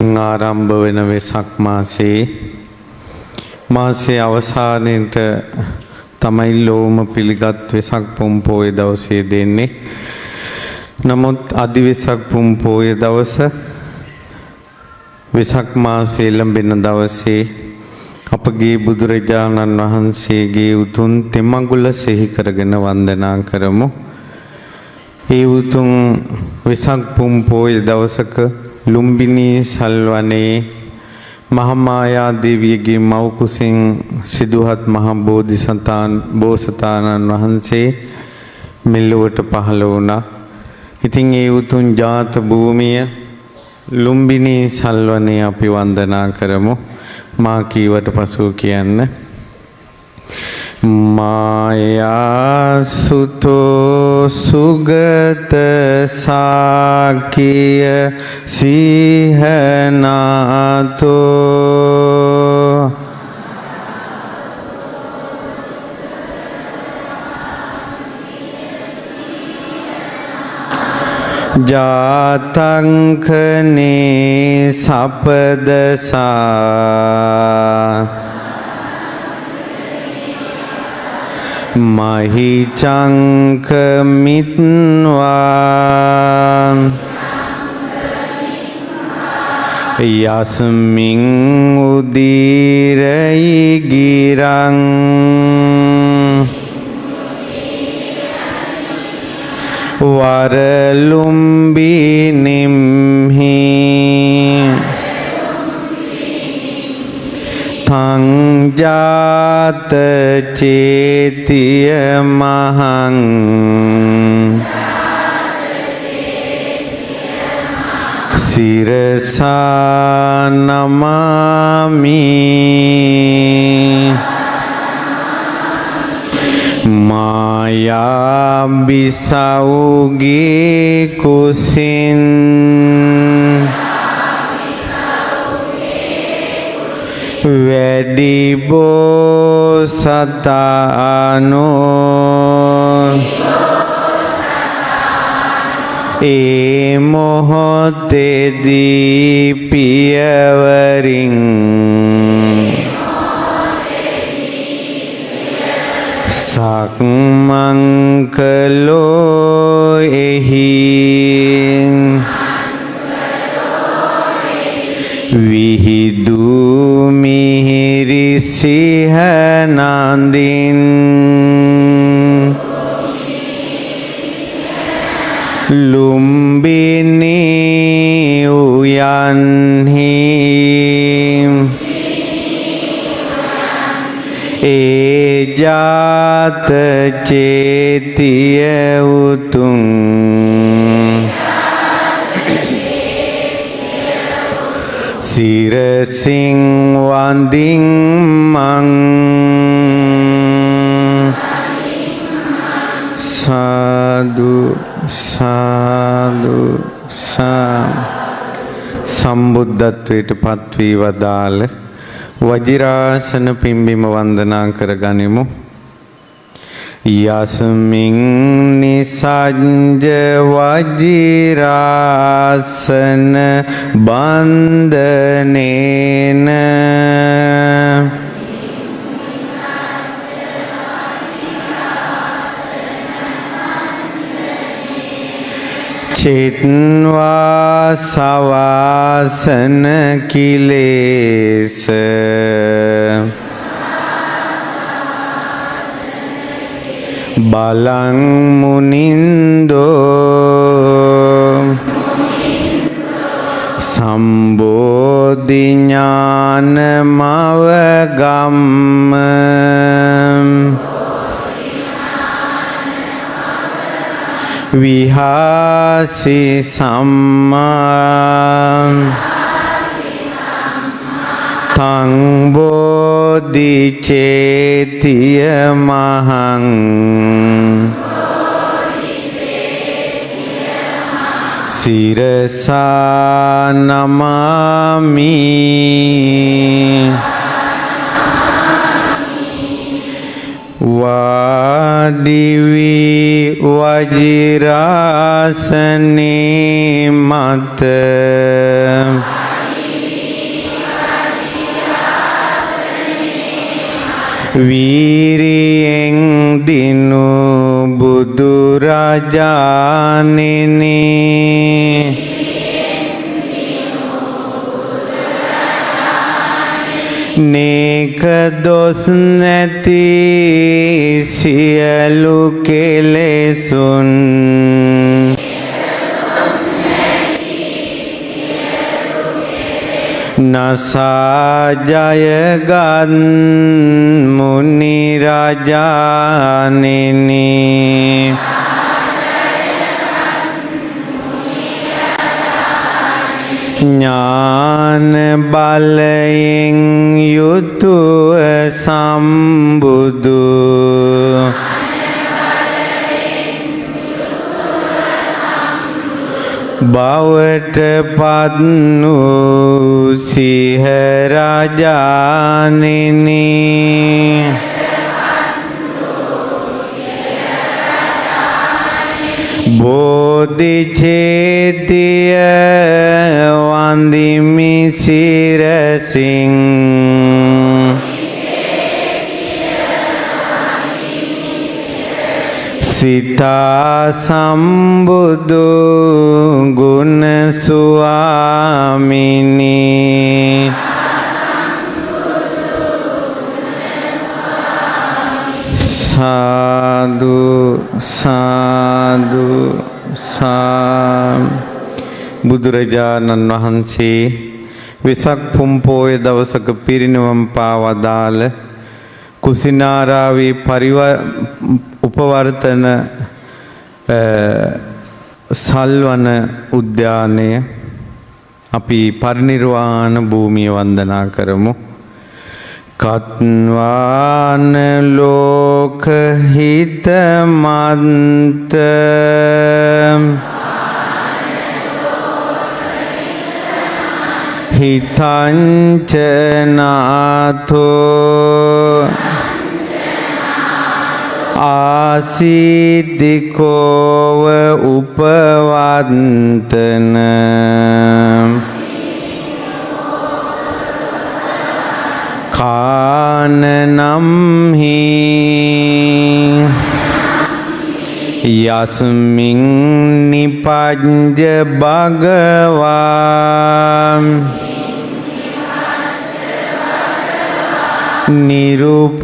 ආරම්භ වෙන වෙසක් මාසේ අවසානයේට තමයි ලෝම පිළිගත් වෙසක් පුන් පොහොය දවසේ දෙන්නේ. නමුත් අදි වෙසක් පුන් පොහොය දවස වෙසක් මාසයේ ලැබෙන දවසේ අපගේ බුදුරජාණන් වහන්සේගේ උතුම් තෙමඟුල සිහි කරගෙන වන්දනා කරමු. ඒ උතුම් වෙසක් පුන් පොහොය දවසක ලුම්බිනී සල්වනේ මහමායා දේවියගේ මව් කුසින් සිදුහත් මහ බෝසතාණන් වහන්සේ මෙලොවට පහළ වුණා. ඉතින් ඒ උතුම් ජාත භූමිය ලුම්බිනී සල්වනේ අපි වන්දනා කරමු. මා කීවට පසුව කියන්න. මායා සුතෝ සුගත සාකිය සීහනාතෝ ජාතංකනේ සපදසා මහිචංක මිත්වා යස්මින් උදීරයි ගිරං වරලුම්බිනිම්හි තංජාත චේතිය මහං සිරසා නමාමි මායා බිසවුගේ කුසින් වැඩි බෝසතාණෝ ඒ මොහොතේදී පියවරින් සක්මන් කළෝ එහි විහිදු මිහිරි සිහනන්දින් ලුම්බිනී උයන්හි ඒ ජාත චේතිය උතුම් සිරසින් වඳින්මං සාදු සාදු සම්බුද්ධත්වයට පත්වී වදාළ වජිරාසන පිම්බිම වන්දනා කරගනිමු. යස්මින් නිසංජ වජිරාසන බන්ධනේන චිත්වා සවාසන කිලේස බලං මුනින්දෝ සම්බෝධි ඥාන මවගම්ම විහාසි සම්මා තං බෝධි චේතිය මහං සිරසා නමාමි වාදිවි වජිරාසනේ මත වීරියෙන් දිනු බුදුරජාණෙනි නේක දොස් නැති සියලු කෙලෙසුන් නසා ජයගත් මුනි රජාණෙනි ඥාන බලයෙන් යුතුව සම්බුදු බවට පත් වූ සිහ රජාණෙනි බෝධි චේතිය වන්දිමි සිරසින් සිතා සම්බුදු ගුණ ස්වාමිනී සාදු සාදු බුදුරජාණන් වහන්සේ වෙසක් පුන් පොහොය දවසක පිරිනිවන් පාවදාළ කුසිනාරාවේ උපවර්තන සල්වන උද්‍යානය අපි පරිනිර්වාණ භූමිය වන්දනා කරමු. කත්වාන ලෝක හිත මන්ත හිතංචනාතෝ ආසිදිකෝව උපවන්තන කානනම්හි යස්මින් නිපජ්ජ භගවා නිරුපාදිසේසං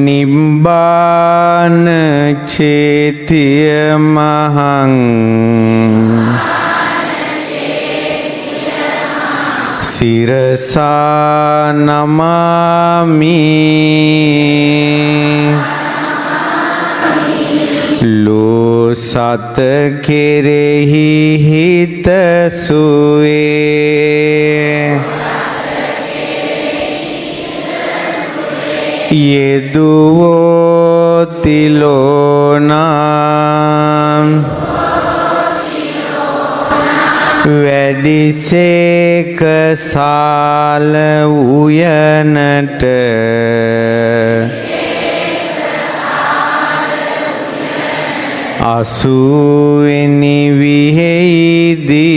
නිබ්බාන චේතිය මහං සිරසා නමාමි ලෝ සත කෙරෙහි හිත සුවේ යෙදුවෝ තිලෝනා වැඩිසේක සාල උයනට අසුවෙනි විහෙයිදී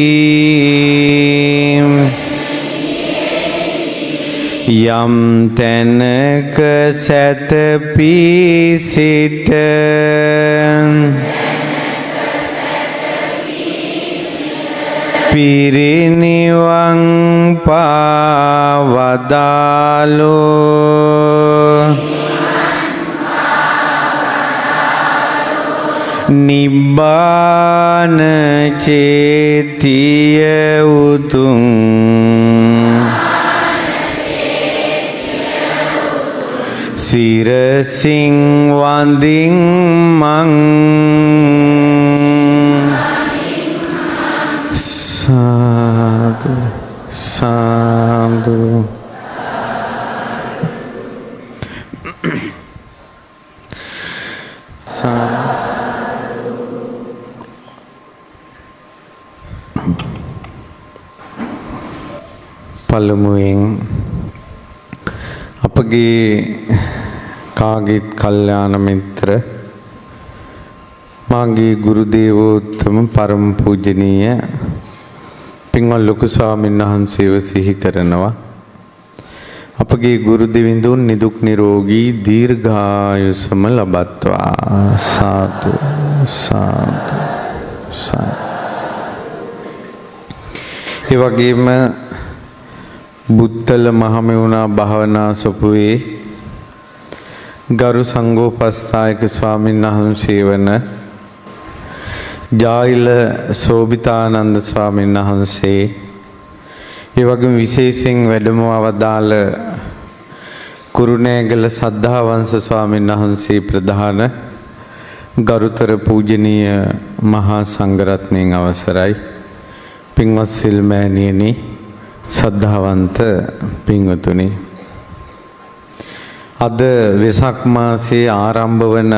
යම් තැනක සැතපී සිට පිරිනිවන් පාවදාලෝ නිබ්බාන චේතිය උතුම් සිරසින් වඳින් මං සාදු සාදු පළමුවෙන් අපගේ කාගේත් කල්යාණ මිත්‍ර මාගේ ගුරු දේවෝත්තම පරම පූජනීය පින්වත් ලොකු ස්වාමීන් වහන්සේව සිහි කරනවා. අපගේ ගුරු දෙවිඳුන් නිදුක් නිරෝගී දීර්ඝායුෂම ලබත්වා. සාදු සාදු සාදු. ඒ වගේම බුත්තල මහමෙවුනා භාවනා සොපුවේ ගරු සංඝෝපස්ථායක ස්වාමීන් වහන්සේ වන ජායිල සෝභිතානන්ද ස්වාමීන් වහන්සේ, ඒ වගේම විශේෂයෙන් වැඩම අවදාළ කුරුණෑගල සද්ධාවංශ ස්වාමීන් වහන්සේ ප්‍රධාන ගරුතර පූජනීය මහා සංඝරත්නයන් අවසරයි. පින්වත් සිල්මෑණියනි, සද්ධාවන්ත පින්වතුනි, අද වෙසක් මාසයේ ආරම්භ වන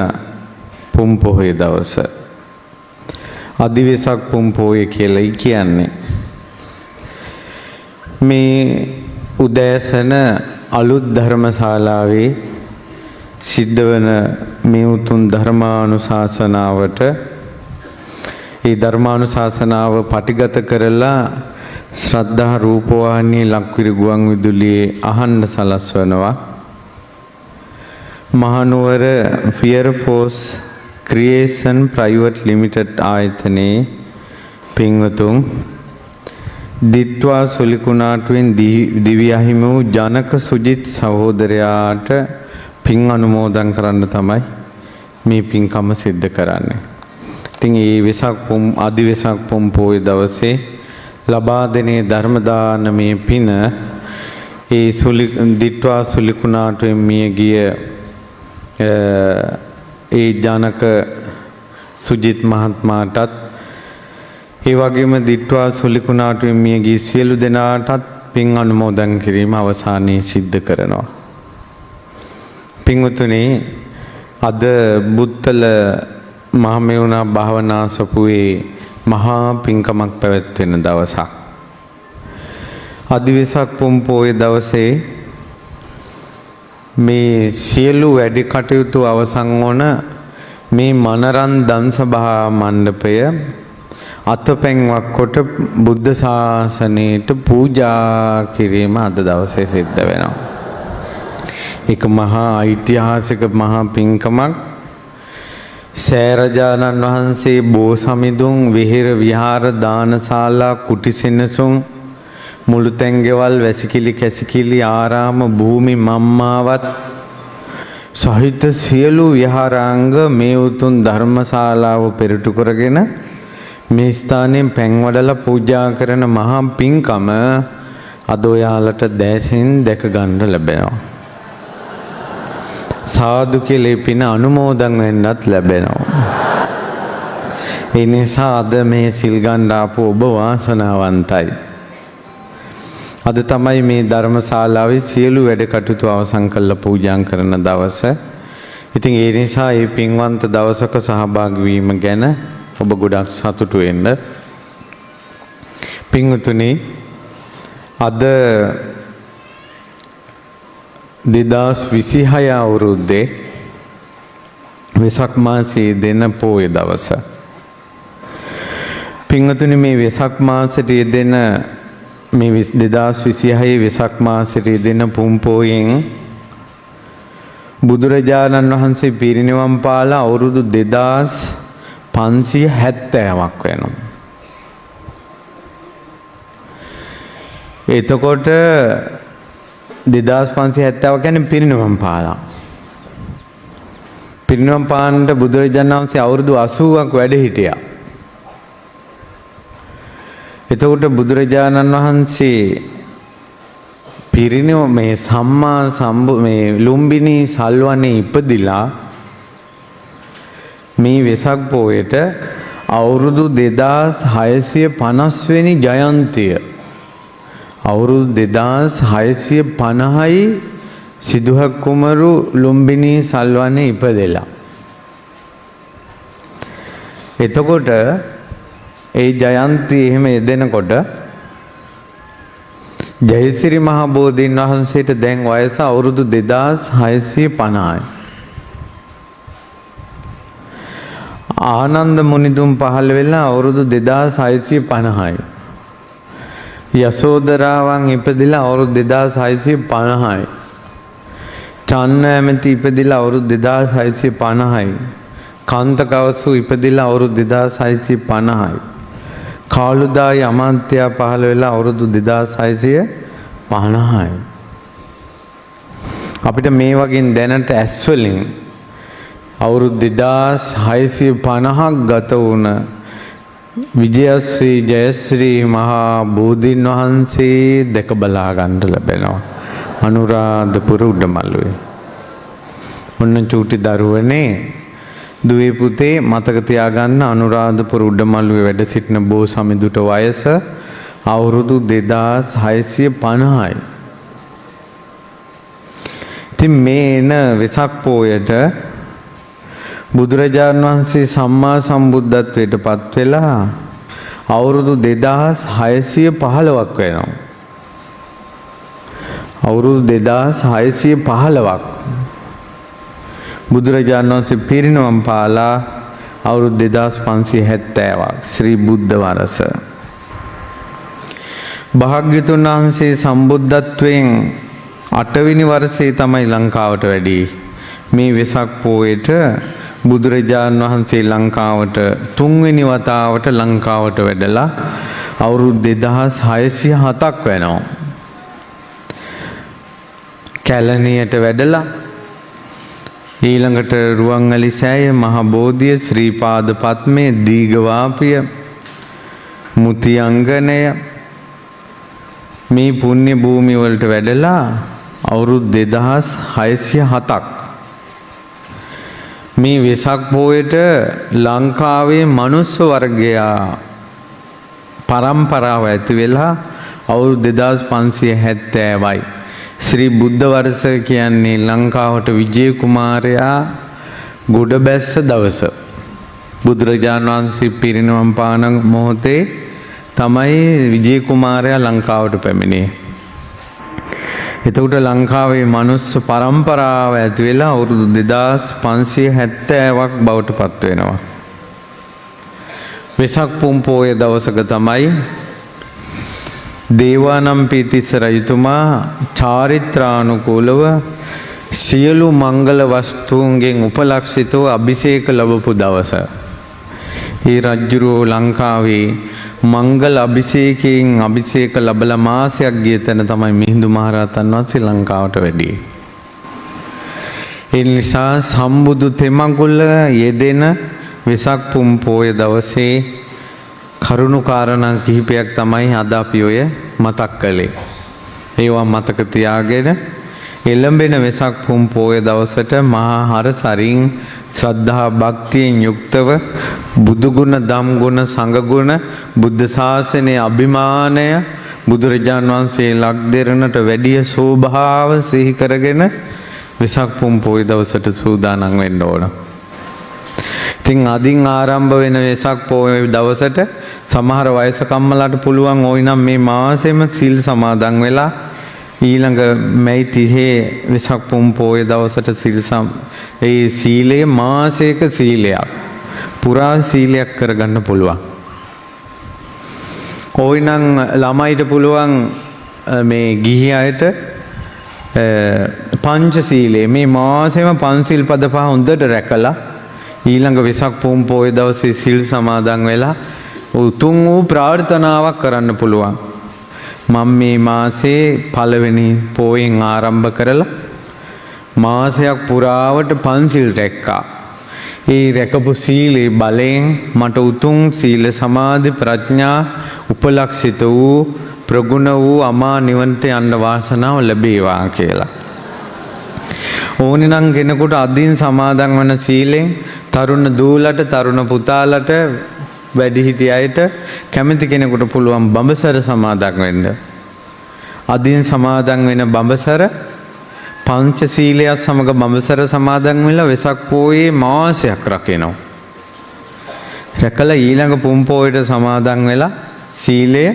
පුන් පොහොය දවස, අදිවෙසක් පුන් පොහොය කියලායි කියන්නේ. මේ උදෑසන අලුත් ධර්මශාලාවේ සිද්ධ වන මේ උතුම් ධර්මානුශාසනාවට, ඒ ධර්මානුශාසනාව පටිගත කරලා ශ්‍රද්ධා රූපවාහිනී ලක්විරු ගුවන් විදුලියේ අහන්න සලස්වනවා. Mahanuwara fire force creation private limited ආයතනයේ පින්වතුන්, දිත්වා සුලිකුණාටුවෙන් දිව්‍ය අහිමි වූ ජනක සුජිත් සහෝදරයාට පින් අනුමෝදන් කරන්න තමයි මේ පින්කම සිද්ධ කරන්නේ. ඉතින් මේ අදිවෙසක් පුන් පොහොය දවසේ ලබා දෙනේ ධර්ම දානමේ පින ඒ දිත්වා සුලිකුණාටුවෙන් මිය ගිය ඒ ජනක සුජිත් මහත්මයාටත්, ඒ වගේම දිත්වා සුලිකුණාටුවෙන් මිය ගිය සියලු දෙනාටත් පින් අනුමෝදන් කිරීම අවසානයේ සිද්ධ කරනවා. පින්වතුනි, අද බුත්තල මහමෙවුනා භාවනා සොපුවේ මහා පින්කමක් පැවැත්වෙන දවසක්. අදිවෙසක් පුන් පොහොය දවසේ මේ සියලු වැඩ කටයුතු අවසන් වන මේ මනරන් දම්සභා මණ්ඩපය අතපැන්වක් කොට බුද්ධ ශාසනයට පූජා කිරීම අද දවසේ සිද්ධ වෙනවා. ඒක මහා ඓතිහාසික මහා පින්කමක්. සෑරජානන් වහන්සේ බෝ සමිඳුන් විහෙර විහාර දානශාලා කුටි සෙනසුන් මුළු තැන්ගෙවල් වැසිකිලි කැසිකිලි ආරාම භූමි මම්මාවත් සහිත සියලු විහාරාංග මේ උතුම් ධර්මශාලාව පෙරටු කරගෙන මේ ස්ථානයෙන් පැන් වඩලා පූජා කරන මහා පින්කම අද ඔයාලට දැසින් දැක ගන්න ලැබෙනවා. සාදු කියලා පින අනුමෝදන් වෙන්නත් ලැබෙනවා. ඒ නිසා අද මේ සිල් ගන්න ආපු ඔබ වාසනාවන්තයි. අද තමයි මේ ධර්මශාලාවේ සියලු වැඩ කටයුතු අවසන් කරලා පූජා කරන දවස. ඉතින් ඒ නිසා මේ පින්වන්ත දවසක සහභාගී වීම ගැන ඔබ ගොඩක් සතුටු වෙන්න. පින්වතුනි, අද 2026 අවුරුද්දේ වෙසක් මාසයේ දෙන පොය දවස. පින්වතුනි, මේ වෙසක් මාසයේ යෙදෙන මේ 2026 වෙසක් මාසයේ යෙදෙන පුන් පොයෙන් බුදුරජාණන් වහන්සේ පිරිනිවන් පාලා අවුරුදු 2570ක් වෙනවා. එතකොට 2570 කියන්නේ පිරිනිවන් පාලා. පිරිනිවන් පාන්න බුදුරජාණන් වහන්සේ අවුරුදු 80ක් වැඩ හිටියා. එතකොට බුදුරජාණන් වහන්සේ පිරිනිවන් මේ මේ ලුම්බිනි සල්වනේ ඉපදිලා මේ වෙසක් පොයට අවුරුදු 2650 වෙනි ජයන්තිය, අවුරුදු 2650යි සිදුහක් කුමරු ලුම්බිනි සල්වනේ ඉපදෙලා. එතකොට ඒ ජයන්ති එහෙම යෙදෙනකොට ජයසිරි මහ බෝධීන් වහන්සේට දැන් වයස අවුරුදු 2650යි. ආනන්ද මුනිදුන් පහළ වෙලා අවුරුදු 2650යි. යසෝදරාවන් ඉපදිලා අවුරුදු 2650යි. චන්න ඇමති ඉපදිලා අවුරුදු 2650යි. කාන්තකවසු ඉපදිලා අවුරුදු 2650යි. කාළුදායි අමාත්‍යා පහළ වෙලා අවුරුදු 2650යි. අපිට මේ වගේ දැනට ඇස් වලින් අවුරුදු 2650ක් ගත වුණ විජයශ්‍රී ජයශ්‍රී මහා බෝධීන් වහන්සේ දැක බලා ගන්න ලැබෙනවා අනුරාධපුර උඩමළුවේ. ඔන්න චූටි දරුවනේ දුවේ පුතේ මතක තියාගන්න අනුරාධපුර උඩමළුවේ වැඩ සිටින බෝ සමිඳුට වයස අවුරුදු 2650යි. ඉතින් මේ එන වෙසක් පෝයට බුදුරජාණන් වහන්සේ සම්මා සම්බුද්ධත්වයට පත් වෙලා අවුරුදු 2615ක් වෙනවා. අවුරුදු 2615ක් බුදුරජාණන් වහන්සේ පිරිනිවන් පාලා අවුරුදු 2570ක් ශ්‍රී බුද්ධ වරස. භාග්‍යතුන් වහන්සේ සම්බුද්ධත්වයෙන් 8 වෙනි වර්ෂයේ තමයි ලංකාවට වැඩි. මේ වෙසක් පෝයට බුදුරජාණන් වහන්සේ ලංකාවට 3 වෙනි වතාවට ලංකාවට වැඩලා අවුරුදු 2607ක් වෙනවා. කැලණියට වැඩලා ඊළඟට රුවන්වැලි සෑය මහ බෝධිය ශ්‍රී පාද පද්මේ දීඝවාපිය මුතියංගනය මේ පුණ්‍ය භූමිය වලට වැඩලා අවුරුදු 2607ක් මේ වෙසක් පෝයට ලංකාවේ මනුස්ස වර්ගයා පරම්පරාව ඇති වෙලා අවුරුදු 2570යි. ශ්‍රී බුද්ධ වර්ෂ කියන්නේ ලංකාවට විජය කුමාරයා ගොඩ බැස්ස දවස. බුදුරජාණන් වහන්සේ පිරිනිවන් පාන මොහොතේ තමයි විජය කුමාරයා ලංකාවට පැමිණියේ. එතකොට ලංකාවේ මනුස්ස පරම්පරාව ඇති වෙලා අවුරුදු 2570ක් බවට පත් වෙනවා. වෙසක් පුන් පෝය දවසක තමයි දේවානම්පියතිස්ස රජතුමා චාරිත්‍රානුකූලව සියලු මංගල වස්තුන්ගෙන් උපලක්ෂිතව අභිෂේක ලැබපු දවස. ඒ රජුරෝ ලංකාවේ මංගල අභිෂේකයෙන් අභිෂේක ලැබලා මාසයක් ගිය තැන තමයි මිහිඳු මහරහතන් වහන්සේ ලංකාවට වැඩියේ. ඒ නිසා සම්බුදු තෙමඟුල යෙදෙන වෙසක් පුන් පෝය දවසේ කරුණු කාරණා කිහිපයක් තමයි අද අපි ඔය මතක් කළේ. ඒවා මතක තියාගෙන එළඹෙන වෙසක් පුන් පෝය දවසට මහා හරසරින් ශ්‍රද්ධා භක්තියෙන් යුක්තව බුදු ගුණ ධම් ගුණ සංඝ ගුණ බුද්ධ ශාසනයේ අභිමානය බුදුරජාන් වහන්සේ ලක්දෙරණට වැඩිය ශෝභාව සිහි කරගෙන වෙසක් පුන් පෝය දවසට සූදානම් වෙන්න ඕන. ඉතින් අදින් ආරම්භ වෙන වෙසක් පෝය දවසට සමහර වයසක අම්මලාට පුළුවන් ඕයි නම් මේ මාසෙම සිල් සමාදන් වෙලා ඊළඟ මැයි 30 වෙසක් පුන් පෝය දවසට ඒ සීලය මාසයක සීලයක් පුරා සීලයක් කරගන්න පුළුවන්. ඕයි නම් ළමයිට පුළුවන් මේ ගිහි අයට පංච සීලය මේ මාසෙම පන්සිල් පද පහ හොඳට රැකලා ඊළඟ වෙසක් පුන් පෝය දවසේ සිල් සමාදන් වෙලා උතුම් වූ ප්‍රාර්ථනාවක් කරන්න පුළුවන්. මම මේ මාසේ පළවෙනි පෝයෙන් ආරම්භ කරලා මාසයක් පුරාවට පන්සිල් රැක්කා. ඒ රැකපු සීලේ බලයෙන් මට උතුම් සීල සමාධි ප්‍රඥා උපලක්ෂිත වූ ප්‍රගුණ වූ අමා නිවනට යන්න වාසනාව ලැබේවා කියලා. ඕනේ නම් කෙනෙකුට අදින් සමාදන් වන සීලෙන් තරුණ දූලට තරුණ පුතාලට වැඩිහිටි අයට කැමති කෙනෙකුට පුළුවන් බඹසර සමාදන් වෙන්න. අදින් සමාදන් වෙන බඹසර පංච සීලයත් සමග බඹසර සමාදන් වෙලා වෙසක් පෝයේ මාසයක් රකිනවා. රැකලා ඊළඟ පුන් පෝයට සමාදන් වෙලා සීලය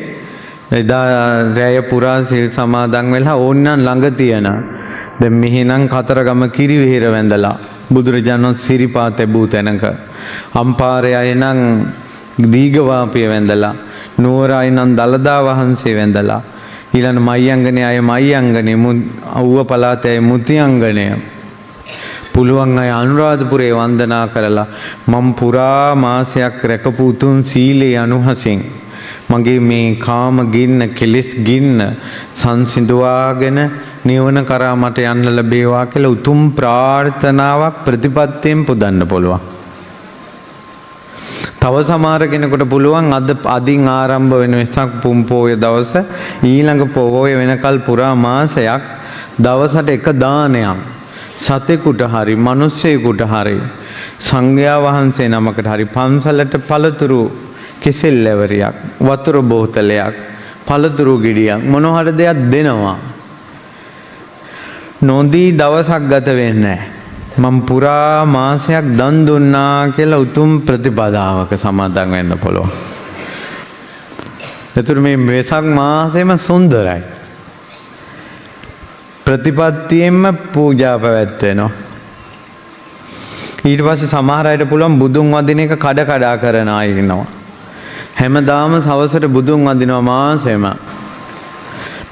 එදා රැය පුරා සීල් සමාදන් වෙලා ඕන්නම් ළඟ තියන දැන් මෙහෙනම් කතරගම කිරිවෙහෙර වැඳලා බුදුරජාණන් සිරිපා තැබූ තැනක අම්පාරය අය නම් දීඝවාපිය වැඳලා නුවරයි නම් දළදා වහන්සේ වැඳලා ඊළඟ මයංගනේ අය මයංගනේ ඌව පළාතේ මුතියංගනය පුළුවන් අය අනුරාධපුරේ වන්දනා කරලා මම පුරා මාසයක් රැකපු උතුම් සීලේ අනුහසින් මගේ මේ කාම ගින්න කෙලෙස් ගින්න සංසිඳවාගෙන නිවන කරා මට යන්න ලැබේවා කියලා උතුම් ප්‍රාර්ථනාවක් ප්‍රතිපත්තියෙන් පුදන්න පුළුවන්. තව සමහර කෙනෙකුට පුළුවන් අදින් ආරම්භ වෙන වෙසක් පුන් පොය දවස ඊළඟ පොය වෙනකල් පුරා මාසයක් දවසට එක දානයක් සතෙකුට හරි මිනිස්සෙකුට හරි සංඝයා වහන්සේ නමකට හරි පන්සලට පළතුරු කෙසෙල් ලැබරියක් වතුර බෝතලයක් පළතුරු ගෙඩියක් මොන හරි දෙයක් දෙනවා. නොදී දවසක් ගත වෙන්නේ මම පුරා මාසයක් දන් දුන්නා කියලා උතුම් ප්‍රතිපදාවක සමාදන් වෙන්න පුළුවන්. ඒතර මේ වෙසක් මාසෙම සුන්දරයි. ප්‍රතිපත්තියෙන්ම පූජා පැවැත්වෙනවා. ඊට පස්සේ සමහර අයට පුළුවන් බුදුන් වදින එක කඩ කඩා කරන අය ඉන්නවා. හැමදාම සවසට බුදුන් වදිනවා මාසෙම.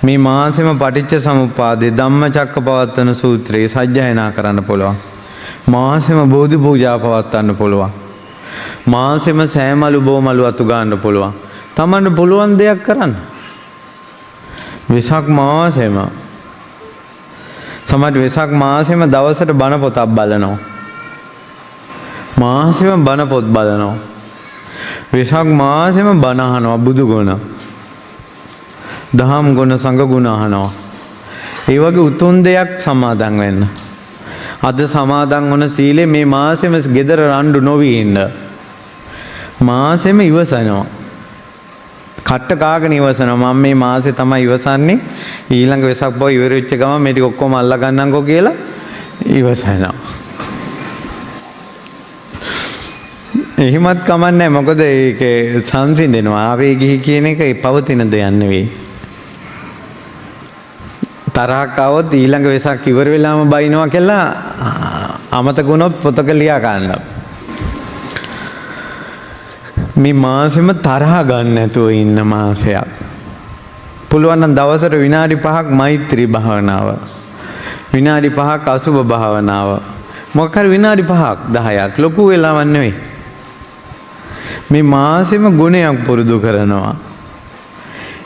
මේ මාසෙම පටිච්ච සමුප්පාදේ ධම්මචක්කපවත්තන සූත්‍රයේ සජ්ජායනා කරන්න පුළුවන්. මාසෙම බෝධි පූජා පවත්වන්න පුළුවන්. මාසෙම සෑමලු බෝමලු අතු ගන්න පුළුවන්. තමන්ට පුළුවන් දෙයක් කරන්න. වෙසක් මාසෙම සමහර වෙසක් මාසෙම දවසට බණ පොතක් බලනවා. මාසෙම බණ පොත් බලනවා. වෙසක් මාසෙම බණ අහනවා බුදු ගුණ. දහම් ගුණ සංඝ ගුණ අහනවා. ඒ වගේ උතුම් දෙයක් සමාදන් වෙන්න. අද සමාදන් වන සීලේ මේ මාසෙම gedara රණ්ඩු නොවි ඉන්න. මාසෙම ඉවසනවා. කට්ට කාගෙන ඉවසනවා. මම මේ මාසේ තමයි ඉවසන්නේ. ඊළඟ වෙසක් පොය ඉවර වෙච්ච ගමන් මේ ටික ඔක්කොම අල්ලා ගන්නම්කෝ කියලා ඉවසනවා. එහෙමත් කමන්නේ මොකද ඒකේ සංසිඳෙනවා. ආවේ ගිහි කියන එක පවතින දෙයක් නෙවෙයි. තරහක් આવොත් ඊළඟ වෙසක් ඉවර වෙලාම බයිනවා කියලා අමතක වුණොත් පොතක ලියා ගන්න. මේ මාසෙම තරහ ගන්න නැතුව ඉන්න මාසයක්. පුළුවන් නම් දවසට විනාඩි 5ක් මෛත්‍රී භාවනාව. විනාඩි 5ක් අසුබ භාවනාව. මොකක් හරි විනාඩි 5ක් 10ක් ලොකු වෙලාවක් නෙවෙයි. මේ මාසෙම ගුණයක් පුරුදු කරනවා.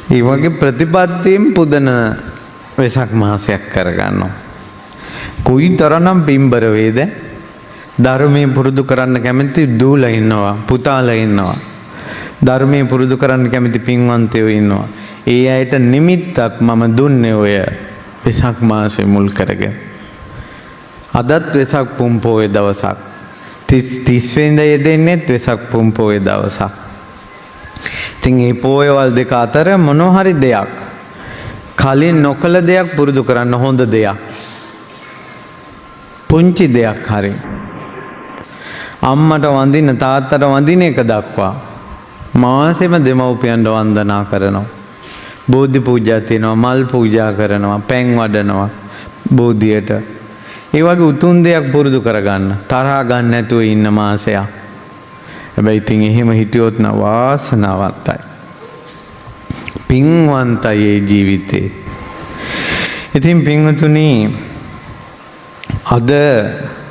ඒ වගේ ප්‍රතිපත්තියෙන් පුදන වෙසක් මාසයක් කරගන්නවා. කුයි තරනම් පින්බර වේද? ධර්මයෙන් පුරුදු කරන්න කැමති දූලා ඉන්නවා, පුතාලා ඉන්නවා. ධර්මයෙන් පුරුදු කරන්න කැමති පින්වන්තයෝ ඉන්නවා. ඒ අයට නිමිත්තක් මම දුන්නේ ඔය වෙසක් මාසෙ මුල් කරගෙන. අදත් වෙසක් පුන් පොය දවසක්. 30 වෙනිදා යෙදෙන්නේ වෙසක් පුන් පොය දවසක්. ඉතින් මේ පොයවල් දෙක අතර මොනවා හරි දෙයක් කලින් නොකළ දෙයක් පුරුදු කරන්න හොඳ දෙයක්. පුංචි දෙයක් හරි. අම්මට වඳින්න තාත්තට වඳින එක දක්වා මාසෙම දෙමව්පියන්ට වන්දනා කරනවා. බෝධි පූජා තියෙනවා, මල් පූජා කරනවා, පැන් වඩනවා බෝධියට. ඒ වගේ උතුම් දෙයක් පුරුදු කරගන්න. තරහා ගන්න නැතුව ඉන්න මාසයක්. හැබැයි ඉතින් එහෙම හිටියොත් න වාසනාවන්තයි. පින්වන්තයි ඒ ජීවිතේ. ඉතින් පින්වතුනි අද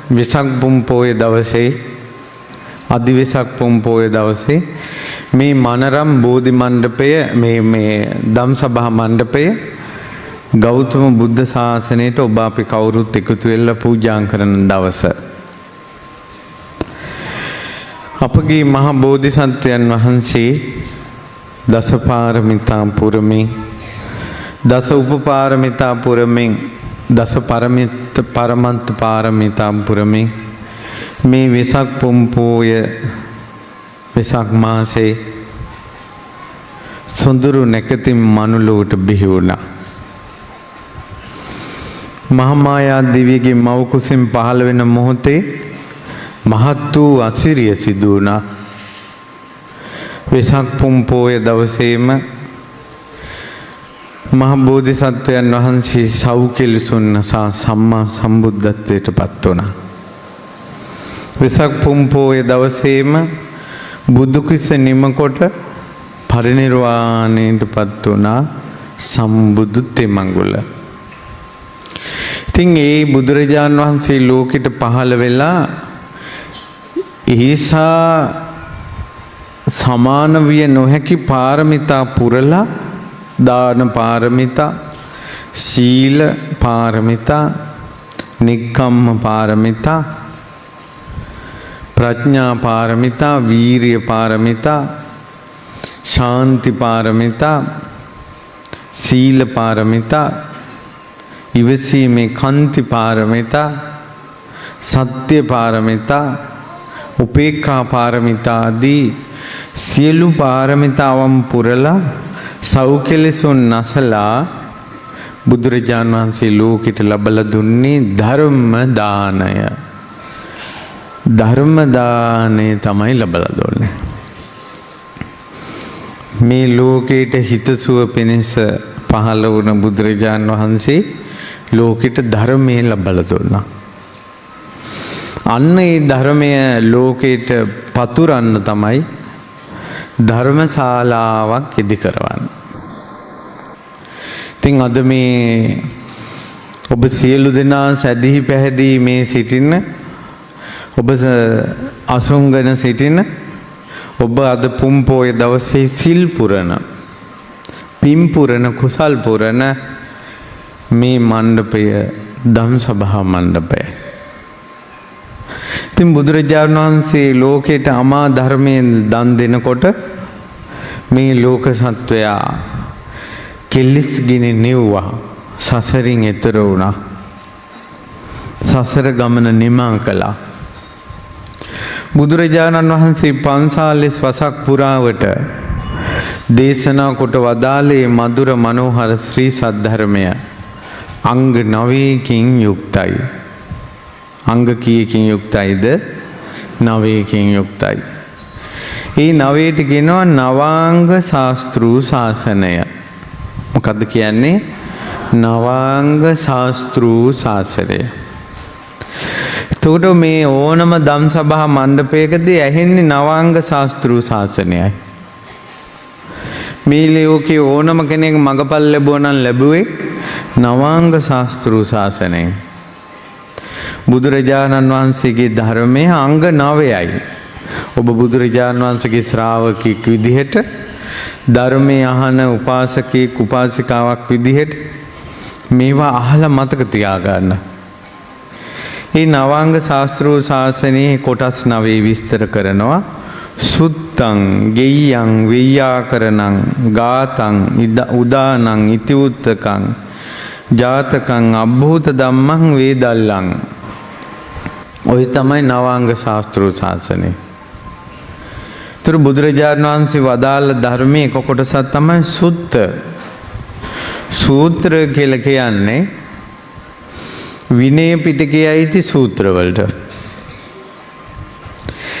වෙසක් පුන් පොය දවසේ අදිවෙසක් පුන් පොය දවසේ මේ මනරම් බෝධි මණ්ඩපය මේ ධම්සභා මණ්ඩපය ගෞතම බුද්ධ ශාසනයට ඔබ අපි කවුරුත් එකතු වෙලා පූජා කරන දවස. අපගේ මහා බෝධිසත්වයන් වහන්සේ දස පාරමිතා පුරමින් දස උපපාරමිතා පුරමින් දස පරමන්ත පාරමිතා පුරමින් මේ වෙසක් පුන් පොය වෙසක් මාසේ සොඳුරු නැකතින් මනුලොවට බිහි වුණා. මහාමායා දෙවියගේ මව් කුසින් පහළ වෙන මොහොතේ මහත් වූ අසිරිය සිදු වුණා. වෙසක් පුන් පොය දවසේම මහ බෝධිසත්වයන් වහන්සේ සෞඛ්‍යලසුන්න සම්මා සම්බුද්ධත්වයට පත් වුණා. වෙසක් පුන් පොය දවසේම බුදු කිස නිමකොට පරිනිර්වාණයටපත් වුණා සම්බුදු තෙමඟුල. ඉතින් ඒ බුදුරජාණන් වහන්සේ ලෝකෙට පහළ වෙලා ඊසා සමාන විය නොහැකි පාරමිතා පුරලා දාන පාරමිතා, සීල පාරමිතා, නික්කම්ම පාරමිතා, ප්‍රඥා පාරමිතා, වීරිය පාරමිතා, ශාන්ති පාරමිතා, සීල පාරමිතා, ඉවසීමේ කන්ති පාරමිතා, සත්‍ය පාරමිතා, උපේක්ඛා පාරමිතා ආදී සියලු පාරමිතාවන් පුරලා සෞඛ්‍යලසුන් නැසලා බුදුරජාණන් වහන්සේ ලෝකෙට ලබලා දුන්නේ ධර්ම දානය. ධර්ම දානය තමයි ලබලා දුන්නේ. මේ ලෝකෙට හිතසුව පිණිස පහළ වුණ බුදුරජාණන් වහන්සේ ලෝකෙට ධර්මය ලබලා දුන්නා. අන්න ඒ ධර්මය ලෝකෙට පතුරන්න තමයි ධර්මශාලාවක් ඉදි කරවන්නේ. ඉතින් අද මේ ඔබ සියලු දෙනා සැදී පැහැදී මේ සිටින, ඔබ අසුන්ගෙන සිටින, ඔබ අද පුම්පෝය දවසේ සිල් පුරන, පින් පුරන, කුසල් පුරන මේ මණ්ඩපය ධම්සභා මණ්ඩපය. ඉතින් බුදුරජාණන් වහන්සේ ලෝකයට අමා ධර්මයෙන් දන් දෙනකොට මේ ලෝක සත්වයා කෙලිස් ගිනි නිව්වා, සසරින් එතර වුණා, සසර ගමන නිමා කළා. බුදුරජාණන් වහන්සේ 540 වසක් පුරාවට දේශනා කොට වදාළේ මధుර මනෝහර ශ්‍රී සද්ධර්මය අංග 9කින් යුක්තයි. අංග කීයකින් යුක්තයිද? 9කින් යුක්තයි. මේ 9ට කියනවා නවාංග ශාස්ත්‍රූ ශාසනය. මොකද්ද කියන්නේ? නවාංග ශාස්ත්‍රූ ශාසනය. එතකොට මේ ඕනම ධම්සභා මණ්ඩපයකදී ඇහෙන්නේ නවාංග ශාස්ත්‍රූ ශාසනයයි. මේ ලෝකේ ඕනම කෙනෙක් මගපල් ලැබුවා නම් ලැබුවේ නවාංග ශාස්ත්‍රූ ශාසනයෙන්. බුදුරජාණන් වහන්සේගේ ධර්මයේ අංග 9යි. ඔබ බුදුරජාණන් වහන්සේගේ ශ්‍රාවකෙක් විදිහට, ධර්මයේ අහන උපාසකෙක් උපාසිකාවක් විදිහට මේවා අහලා මතක තියාගන්න. මේ නවාංග ශාස්ත්‍රූ ශාසනයේ කොටස් 9 විස්තර කරනවා. සුත්තං, ගෙය්‍යං, වෙය්‍යාකරණං, ගාතං, උදානං, ඉතිඋත්තකං, ජාතකං, අභූත ධම්මං, වේදල්ලං. ඔය තමයි නවාංග ශාස්ත්‍රූ ශාසනය. ඒතර බුදුරජාණන් වහන්සේ වදාළ ධර්මයේ එක කොටසක් තමයි සුත්ත. සූත්‍ර කියලා කියන්නේ විනය පිටකයේ ඇති සූත්‍ර වලට.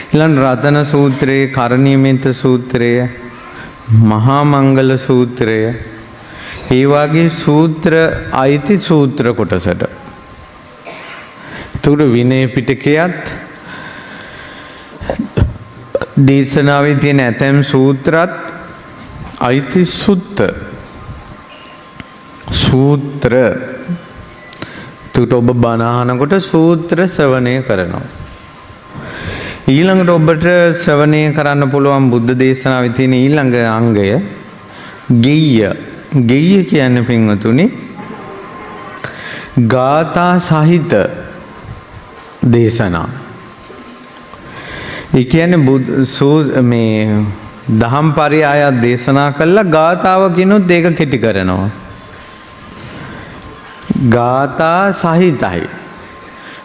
ඊළඟ රතන සූත්‍රය, කරණීයමෙත්ත සූත්‍රය, මහා මංගල සූත්‍රය, ඒ වගේ සූත්‍ර අයිති සූත්‍ර කොටසට. ඒතර විනය පිටකයත් දේශනාවේ තියෙන ඇතැම් සූත්‍රات අයිති සුත්ත සූත්‍ර. ඒකට ඔබ බණ අහනකොට සූත්‍ර ශ්‍රවණය කරනවා. ඊළඟට ඔබට ශ්‍රවණය කරන්න පුළුවන් බුද්ධ දේශනාවේ තියෙන ඊළඟ අංගය ගෙය්‍ය. ගෙය්‍ය කියන්නේ පින්වතුනි ගාථා සහිත දේශනා. ඒ කියන්නේ මේ දහම් පරයය දේශනා කළා ගාථාව කිනුත් ඒක කෙටි කරනවා. ගාථා සහිතයි.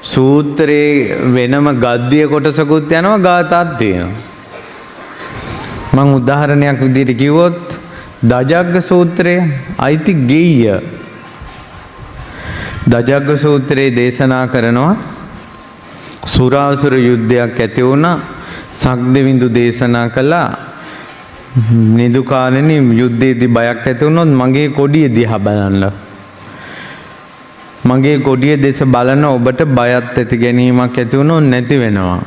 සූත්‍රයේ වෙනම ගද්‍ය කොටසකුත් යනවා, ගාථාත් තියෙනවා. මම උදාහරණයක් විදිහට කිව්වොත් දජග්ග සූත්‍රය අයිති ගෙය්‍ය. දජග්ග සූත්‍රයේ දේශනා කරනවා සුරාසුර යුද්ධයක් ඇති වුණා. සක්දෙවිඳු දේශනා කළා නිදුකාණෙනි යුද්ධයේදී බයක් ඇති වුණොත් මගේ කොඩිය දිහා බලන්න. මගේ කොඩිය දෙස බලන ඔබට බයත් ඇති ගැනීමක් ඇති වුණොත් නැති වෙනවා.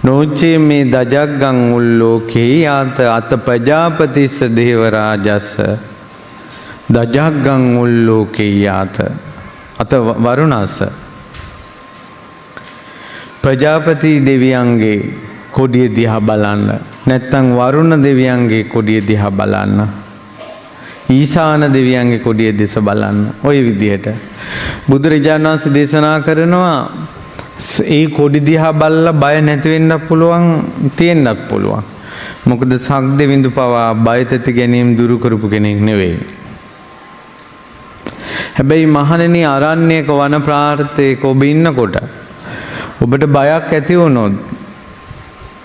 නෝචේ මේ දජග්ගං උල්ලෝකේ යාත අත ප්‍රජාපතිස්ස දේවරාජස්ස දජග්ගං උල්ලෝකේ යාත අත වරුණස්ස ප්‍රජාපති දෙවියන්ගේ කොඩිය දිහා බලන්න නැත්නම් වරුණ දෙවියන්ගේ කොඩිය දිහා බලන්න ඊසාන දෙවියන්ගේ කොඩිය දෙස බලන්න ওই විදිහට බුදුරජාණන් වහන්සේ දේශනා කරනවා ඒ කොඩි දිහා බලලා බය නැති වෙන්නත් පුළුවන් තියෙන්නත් පුළුවන් මොකද සක්දෙවිඳු පවා බය තෙති ගැනීම දුරු කරපු කෙනෙක් නෙවෙයි හැබැයි මහණෙනි අරණ්‍යක වන ප්‍රාර්ථයක ඔබ ඉන්නකොට ඔබට බයක් ඇති වුණොත්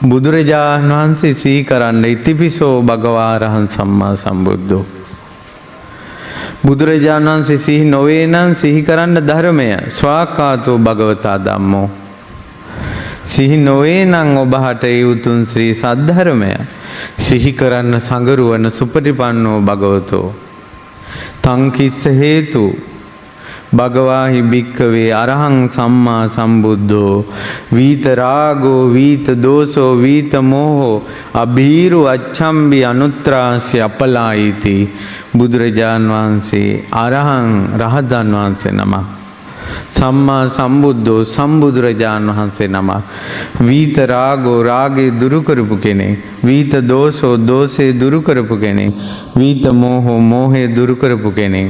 බුදුරජාණන් වහන්සේ සිහි කරන්න ඉතිපිසෝ භගවා අරහං සම්මා සම්බුද්ධෝ බුදුරජාණන් වහන්සේ සිහි නොවේ නම් සිහි කරන්න ධර්මය ස්වාක්ඛාතෝ භගවතා ධම්මෝ සිහි නොවේ නම් ඔබට ඒ උතුම් ශ්‍රී සද්ධර්මය සිහි කරන්න සංගරුවන සුපටිපන්නෝ භගවතෝ තං කිස්ස හේතු භගවාහි භික්කවේ අරහං සම්මා සම්බුද්ධෝ වීත රාගෝ වීත දෝසෝ වීත මෝහෝ අභීරු අච්ඡම්බි අනුත්‍රාසි අපලායිති බුදුරජාන් වහන්සේ අරහං රහතන් වහන්සේ නම සම්මා සම්බුද්ධෝ සම්බුදුරජාන් වහන්සේ නම වීත රාගෝ රාගේ දුරු කරපු කෙනෙක් වීත දෝසෝ දෝසේ දුරු කරපු කෙනෙක් වීත මෝහෝ මෝහේ දුරු කරපු කෙනෙක්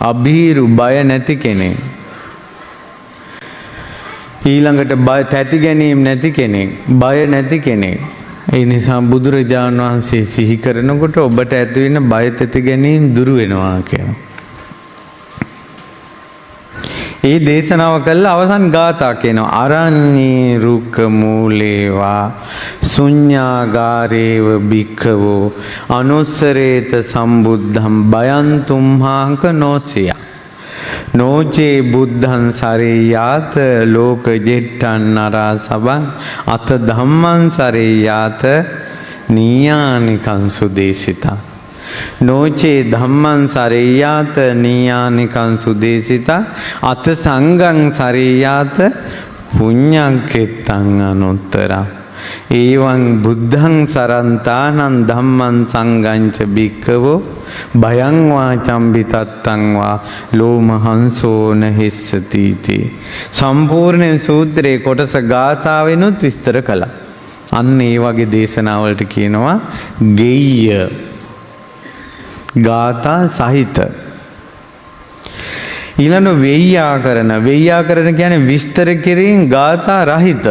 අභීරු බය නැති කෙනෙක් ඊළඟට බය තැති ගැනීම නැති කෙනෙක් බය නැති කෙනෙක් ඒ නිසා බුදුරජාණන් වහන්සේ සිහි කරනකොට ඔබට ඇති වෙන බය තැති ගැනීම දුරු වෙනවා කියනවා. ඒ දේශනාව කළා අවසන් ගාථා කියනවා අරඤ්ඤේ රුක්ඛ මූලේවා ශුඤ්ඤාගාරේව භික්ඛවෝ අනුස්සරේත සම්බුද්ධං බයං තුම්හාංක නොසිය නෝචේ බුද්ධං සරේයාත ලෝක ජෙට්ටං නරා සබං අත ධම්මං සරේයාත නීයානිකං සුදේශිතා නෝචේ ධම්මං සරේයාත නීයානිකං සුදේශිතා අත සංඝං සරේයාත පුඤ්ඤංකෙත්තං අනුත්තරා ඒවං බුද්ධං සරන්තානං ධම්මං සංඝං ච භික්ඛවෝ භයං වා චම්බිතත්තං වා ලෝමහංසෝ නහිස්සති තී සම්පූර්ණ සූත්‍රයේ කොටස ගාථාවෙනුත් විස්තර කළා. අන්න ඒ වගේ දේශනාවලට කියනවා ගෙය්‍ය ගාථා සහිත. ඊළඟ වෙය්‍යාකරණ කියන්නේ විස්තර කිරීම ගාථා රහිත.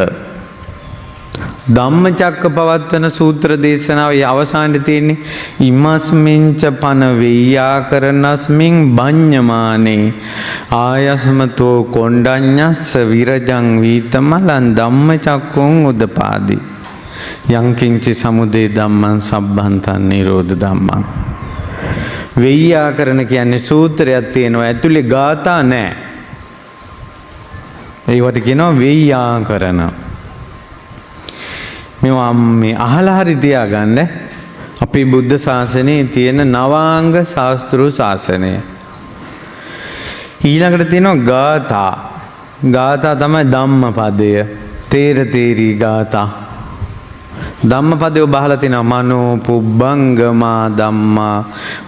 ධම්මචක්කපවත්තන සූත්‍ර දේශනාවේ අවසානයේ තියෙන්නේ ඉමස්මින්ච පන වෙය්‍යාකරණස්මින් බඤ්ඤමානේ ආයස්මතෝ කොණ්ඩඤ්ඤස්ස විරජං වීතමලං ධම්මචක්කුං උදපාදි යංකින්චි සමුදේ ධම්මං සබ්බන්තං නිරෝධ ධම්මං වෙය්‍යාකරණ කියන්නේ සූත්‍රයක් තියෙනවා ඇතුලේ ගාථා නැහැ. ඒවට කියනවා වෙය්‍යාකරණ. මේ අහලා හරි තියාගන්න අපේ බුද්ධ ශාසනයේ තියෙන නවාංග ශාස්ත්‍ර ශාසනය. ඊළඟට තියෙනවා ගාථා. ගාථා තමයි ධම්මපදය. තේරි ගාථා. ධම්මපදය බහලා තිනවා මනෝ පුබ්බංගමා ධම්මා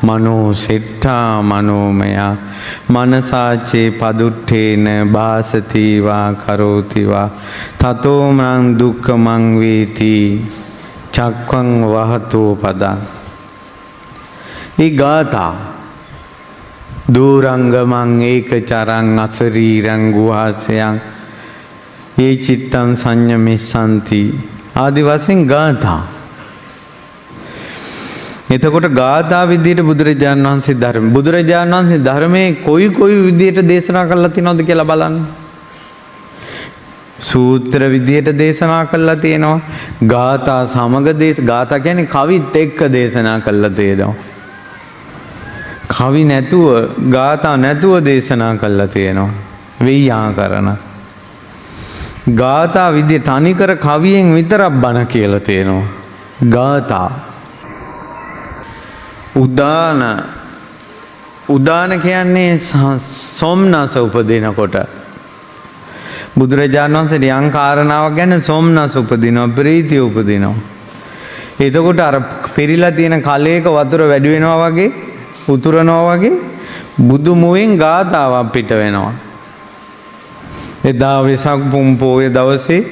මනෝ සෙට්ඨා මනෝමය මනසාචේ පදුට්ඨේන භාසති වා කරෝති වා තතෝ මං දුක්ඛමං වේති චක්ඛං වහතෝ පදං. ගාථා දූරංගමං ඒකචරං අසරීරං ගුහාසයං ඒ චිත්තං සංයමෙස්සන්ති ආදි වශයෙන් ගාථා. එතකොට ගාථා විදියට බුදුරජාණන් වහන්සේ ධර්මයේ කොයි විදියට දේශනා කරලා තියෙනවද කියලා බලන්න. සූත්‍ර විදියට දේශනා කරලා තියෙනවා. ගාථා සමග ගාථා කියන්නේ කවිත් එක්ක දේශනා කරලා තියෙනවා. කවි නැතුව ගාථා නැතුව දේශනා කරලා තියෙනවා. වෙය්‍යාකරණ. ගාථා විදිය තනිකර කවියෙන් විතරක් බණ කියලා තියෙනවා. ගාථා උදාන කියන්නේ සොම්නස උපදිනකොට බුදුරජාණන් වහන්සේ යම් කාරණාවක් ගැන සොම්නස උපදිනවා, ප්‍රීතිය උපදිනවා. එතකොට අර පිරීලා තියෙන කලයක වතුර වැඩි වෙනවා වගේ, උතුරනවා වගේ බුදු මුවෙන් ගාථාවක් පිට වෙනවා. එදා වෙසක් පුන් පොහොය දවසේ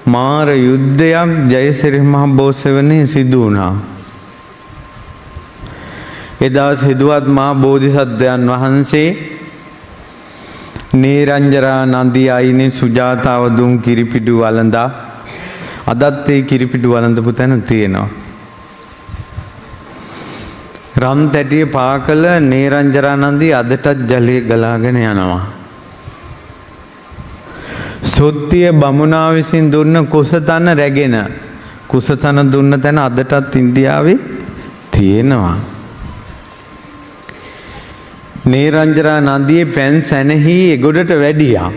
මාර යුද්ධයක් ජයසිරි මහ බෝසෙවණේ සිදු වුණා. එදා සිදුවත් මහ බෝධිසත්වයන් වහන්සේ නීරංජරා නදී අයිනේ සුජාතාව දුන් කිරිපිඩු වළඳා අදත් ඒ කිරිපිඩු වළඳපු තැන තියෙනවා. රම් තැටිය පාකල නීරංජරා නදී අදටත් ජලය ගලාගෙන යනවා. සොත්තිය බමුණා විසින් දුන්න කුසතන රැගෙන කුසතන දුන්න තැන අදටත් ඉන්දියාවේ තියෙනවා. නීරංජරා නදියේ පැන් සැනෙහි එගොඩට වැඩියා.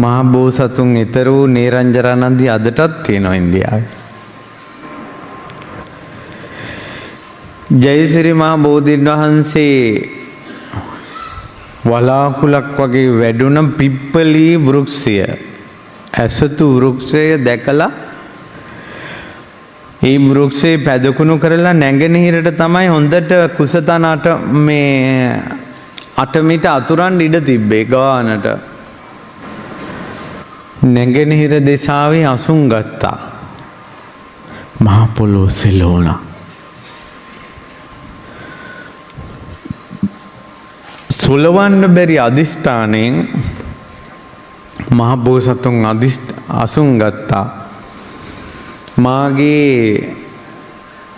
මහ බෝසතුන් ඈතර වූ නීරංජරා නදිය අදටත් තියෙනවා ඉන්දියාවේ. ජයසිරි මහ බෝධීන් වහන්සේ වලාකුලක් වගේ වැඩුණ පිප්පලී වෘක්ෂය ඇසතු වෘක්ෂය දැකලා ඒ වෘක්ෂේ පැදකුණු කරලා නැගෙනහිරට තමයි හොඳට කුසතනට මේ 8 මීට අතුරන් ඉඩ තිබ්බේ ගානට. නැගෙනහිර දිශාවේ අසුන් ගත්තා. මහ පොළොව සෙලෝණා. සුලවන්න බැරි අදිෂ්ඨානයෙන් මහ බෝසතුන් අසුන් ගත්තා. මාගේ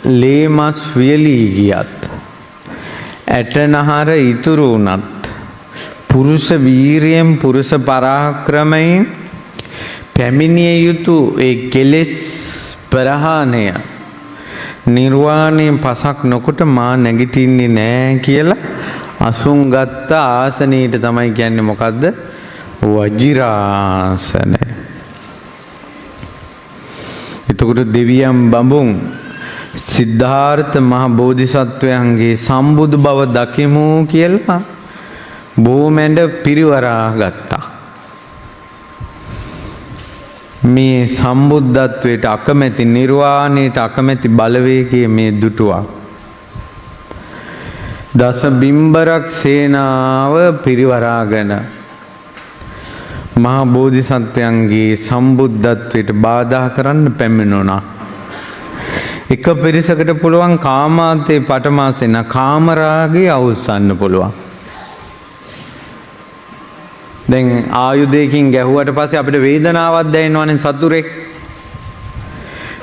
ලේ මස් වියලී ගියත් ඇටනහර ඉතුරු වුණත් පුරුෂ වීරියෙන් පුරුෂ පරාක්‍රමයෙන් පැමිණිය යුතු ඒ කෙලෙස් ප්‍රහාණය නිර්වාණයෙන් පසක් නොකොට මා නැගිටින්නේ නෑ කියලා අසුන් ගත්ත ආසනීට තමයි කියන්නේ මොකද්ද? වජිරාසනය. එතකොට දෙවියන් බඹුන් සිද්ධාර්ථ මහ බෝධිසත්වයන්ගේ සම්බුදු බව දකිමු කියලා බොමැඬ පිරිවරා ගත්තා. මේ සම්බුද්ධත්වයට අකමැති නිර්වාණයට අකමැති බලවේගයේ මේ දුටුවා. දස බිම්බරක් සේනාව පිරිවරාගෙන මහා බෝධිසත්වයන්ගේ සම්බුද්ධත්වයට බාධා කරන්න පැමිණුණා. එක පිරිසකට පුළුවන් කාමාන්තේ පටමාසෙන කාමරාගේ අවුස්සන්න පුළුවන්. දැන් ආයුධයකින් ගැහුවට පස්සේ අපිට වේදනාවක් දැනෙනවනේ සතුරෙක්.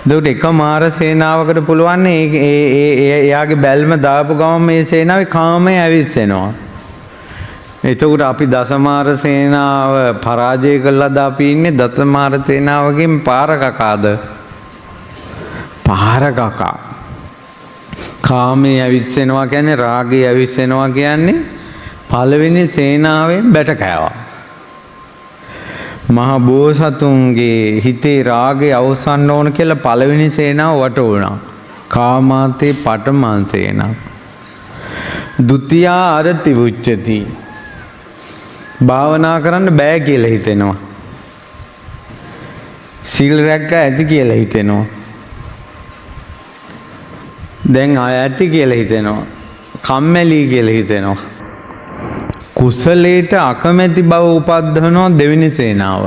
ඒකට එක මාර සේනාවකට පුළුවන් එයාගේ බැල්ම දාපු ගමන් මේ සේනාවේ කාමයේ ඇවිස්සෙනවා. එතකොට අපි දසමාර සේනාව පරාජය කළාද අපි ඉන්නේ දසමාර සේනාවකින් පාර කකාද? පාර කකා. කාමයේ ඇවිස්සෙනවා කියන්නේ රාගය ඇවිස්සෙනවා කියන්නේ පළවෙනි සේනාවෙන් බැට කෑවා. මහා බෝසතුන්ගේ හිතේ රාගය අවසන් ඕන කියලා පළවෙනි සේනාව වට වුණා. කාමාතේ පඨමං සේනාව. ဒုတိ යා අරති උච්චති. භාවනා කරන්න බෑ කියලා හිතෙනවා. සීල් රැක්ක ඇති කියලා හිතෙනවා. දැන් ආය ඇති කියලා හිතෙනවා. කම්මැලි කියලා හිතෙනවා. කුසලයට අකමැති බව උපද්දවනවා දෙවෙනි සේනාව.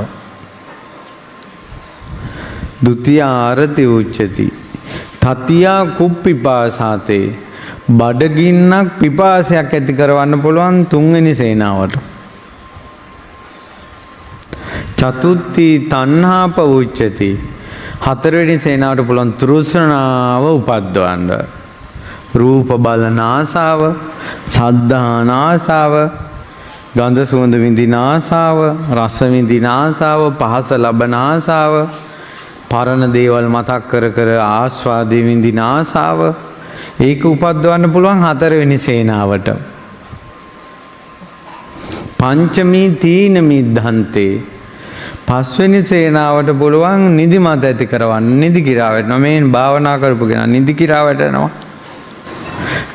ဒုတိ යා ආරති උච්චති. තතියා කුප්පිපාසාතේ. බඩගින්නක් පිපාසයක් ඇති කරවන්න පුළුවන් තුන්වෙනි සේනාවට. චතුත්ථි තණ්හාප උච්චති. හතරවෙනි සේනාවට පුළුවන් තෘෂ්ණාව උපද්දවන්න. රූප බලන ආසාව, සද්ධාන ආසාව, ගන්ධ සුවඳ විඳින ආසාව, රස විඳින ආසාව, පහස ලබන ආසාව, පරණ දේවල් මතක් කර කර ආස්වාදේ විඳින ආසාව. ඒක උපද්දවන්න පුළුවන් හතරවෙනි සේනාවට. පංචමී තීන මිද්ධන්තේ. පස්වෙනි සේනාවට පුළුවන් නිදිමත ඇති කරවන්න. නිදි කිරා වැටෙනවා. මේන් භාවනා කරපු කෙනා නිදි කිරා වැටෙනවා.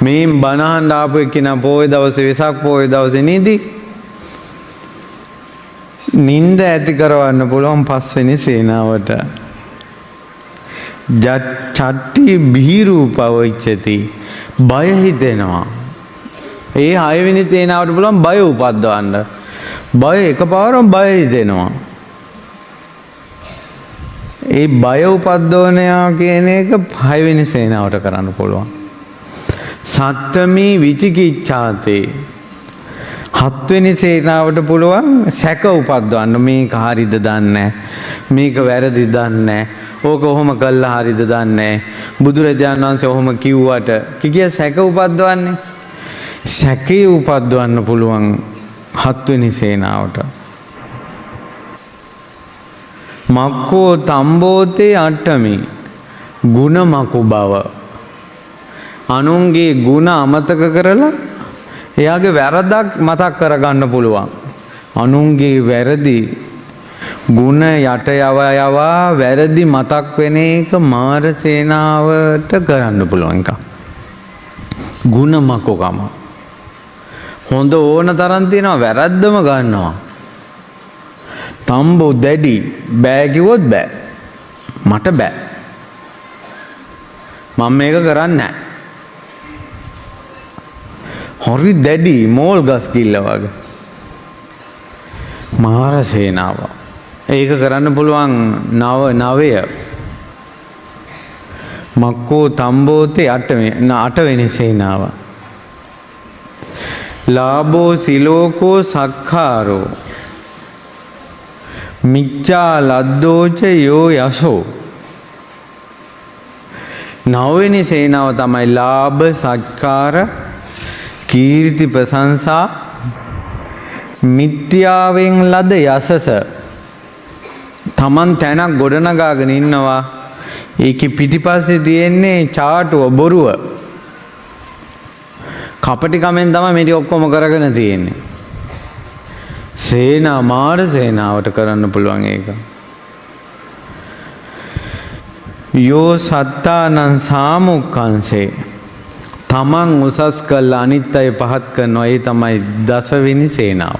මේන් බණහන් ආපු එක්කිනා පොයේ දවසේ වෙසක් පොයේ දවසේ නිදි. නින්ද ඇති කරවන්න පුළුවන් පස්වෙනි සේනාවට. චට්ටි බීරූපවිච්ඡති බය හිතෙනවා. ඒ 6 වෙනි සේනාවට පුළුවන් බය උපද්දවන්න. බය එකපාරම බය හිතෙනවා. ඒ බය උපද්දවනවා කියන එක 6 වෙනි සේනාවට කරන්න පුළුවන්. සත්තමී විචිකිච්ඡාතේ 7 වෙනි සේනාවට පුළුවන් සැක උපද්දවන්න. මේක හරිද දන්නේ මේක වැරදිද දන්නේ ඕක ඔහොම කළා හරිද දන්නේ බුදුරජාණන් වහන්සේ ඔහොම කිව්වට කිය සැක උපද්දවන්නේ. සැකේ උපද්දවන්න පුළුවන් 7 වෙනි සේනාවට. මක්කෝ තම්බෝතේ අට්ටමි ගුණ මකු බව. අනුන්ගේ ගුණ අමතක කරලා එයාගේ වැරදක් මතක් කරගන්න පුළුවන්. අනුන්ගේ වැරදි ගුණ යට යවා වැරදි මතක් වෙන එක මාර සේනාවට කරන්න පුළුවන් එකක්. ගුණ මකුකම. හොඳ ඕන තරම් තියෙනවා වැරද්දම ගන්නවා. තම්බෝ දැඩි බෑ කිව්වොත් බෑ. මට බෑ. මම මේක කරන්නේ නැහැ. හරි දැඩි මෝල් ගස් කිල්ල වගේ. මහර සේනාව. ඒක කරන්න පුළුවන් නවය. මක්කෝ තම්බෝතේ 8 වෙනි සේනාව. ලාභෝ සිලෝකෝ සක්ඛාරෝ මිච්ඡා ලද්දෝච යෝ යසෝ. 9 වෙනි සේනාව තමයි ලාභ සත්කාර කීර්ති ප්‍රශංසා මිත්‍යාවෙන් ලද යසස. තමන් තැනක් ගොඩනගාගෙන ඉන්නවා. ඒකේ පිටිපස්සේ තියෙන්නේ චාටුව බොරුව. කපටිකමෙන් තමයි මේක ඔක්කොම කරගෙන තියෙන්නේ. සේනා මාර සේනාවට කරන්න පුළුවන් ඒක. යෝ සත්තානං සාමුක්ඛංසේ තමන් උසස් කළ අනිත් අය පහත් කරනවා. ඒ තමයි 10 වෙනි සේනාව.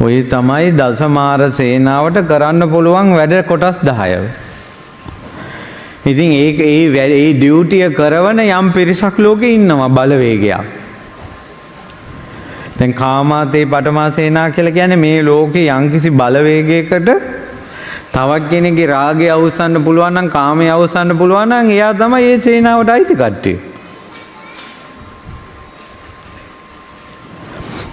ඔය තමයි දසමාර සේනාවට කරන්න පුළුවන් වැඩ කොටස් 10. ඉතින් ඒ ඩියුටිය කරවන යම් පිරිසක් ලෝකේ ඉන්නවා බලවේගයක්. දැන් කාමාතේ පඨමා සේනා කියලා කියන්නේ මේ ලෝකේ යම්කිසි බලවේගයකට තවත් කෙනෙක්ගේ රාගය අවසන්න පුළුවන් නම් කාමය අවසන්න පුළුවන් නම් එයා තමයි මේ සේනාවට අයිති කට්ටිය.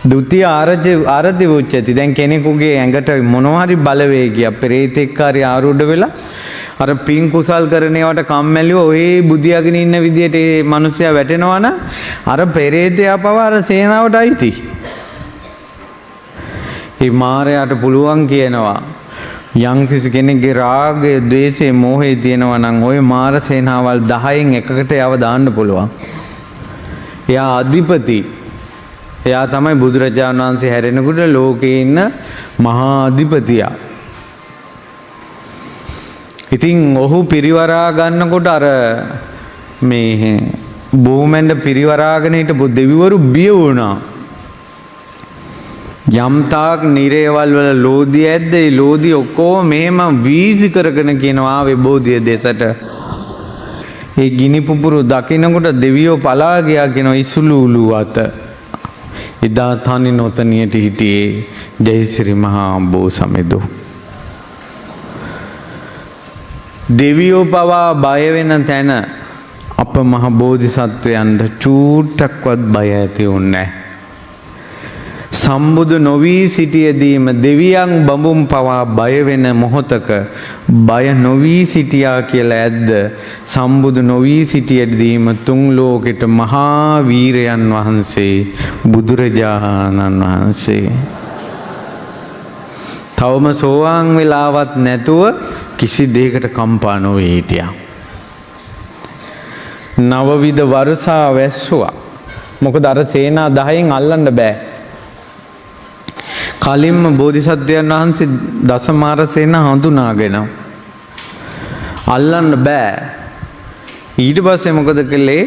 ဒုတိ ආරති උච්චති. දැන් කෙනෙකුගේ ඇඟට මොනවා හරි බලවේගයක් පෙරේතෙක් හරි ආරූඪ වෙලා අර පින් කුසල් කරන ඒවාට කම්මැලිව ඔය බුදියාගෙන ඉන්න විදියට ඒ මිනිස්සයා වැටෙනවා නම් අර පෙරේතයා පවා අර සේනාවට අයිති. ඒ මාරයාට පුළුවන් කියනවා යම් කිසි කෙනෙක්ගේ රාගය, ද්වේෂය, මෝහය තියෙනවා නම් ওই මාර සේනාවල් 10න් එකකට යව දාන්න පුළුවන්. එයා අධිපති. එයා තමයි බුදුරජාණන් වහන්සේ හැරෙනකොට ලෝකේ ඉන්න මහා අධිපතියා. ඉතින් ඔහු පිරිවරා ගන්නකොට අර මේ බෝමැණ්ඩ පිරිවරාගෙන හිටපු දෙවිවරු බිය වුණා. යම්තාක් නිරේවල් වල ලෝධිය ඇද්ද ඒ ලෝධිය ඔක්කොම මෙහෙම වීසි කරගෙන කියනවා ආවේ බෝධිය දෙසට. ඒ ගිනි පුපුරු දකින්නකොට දෙවියෝ පලා ගියා කියනවා ඉසුලූලු අත. එදා තනි නොතනියට හිටියේ ජයසිරි මහා බෝසමෙදු. දෙවියෝ පවා බය වෙන තැන අප මහ බෝධිසත්වයන්ට චූට්ටක්වත් බය ඇති වුණේ නැහැ. සම්බුදු නොවී සිටියදීම දෙවියන් බඹුන් පවා බය වෙන මොහොතක බය නොවී සිටියා කියලා ඇද්ද? සම්බුදු නොවී සිටියදීම තුන් ලෝකෙට මහා වීරයන් වහන්සේ බුදුරජාණන් වහන්සේ තවම සෝවාන් වෙලාවත් නැතුව කිසි දෙයකට කම්පා නොවී හිටියා. නවවිධ වර්ෂා වැස්සුවා. මොකද අර සේනා 10න් අල්ලන්න බෑ. කලින්ම බෝධිසත්වයන් වහන්සේ දසමාර සේනා හඳුනාගෙන අල්ලන්න බෑ. ඊට පස්සේ මොකද කළේ?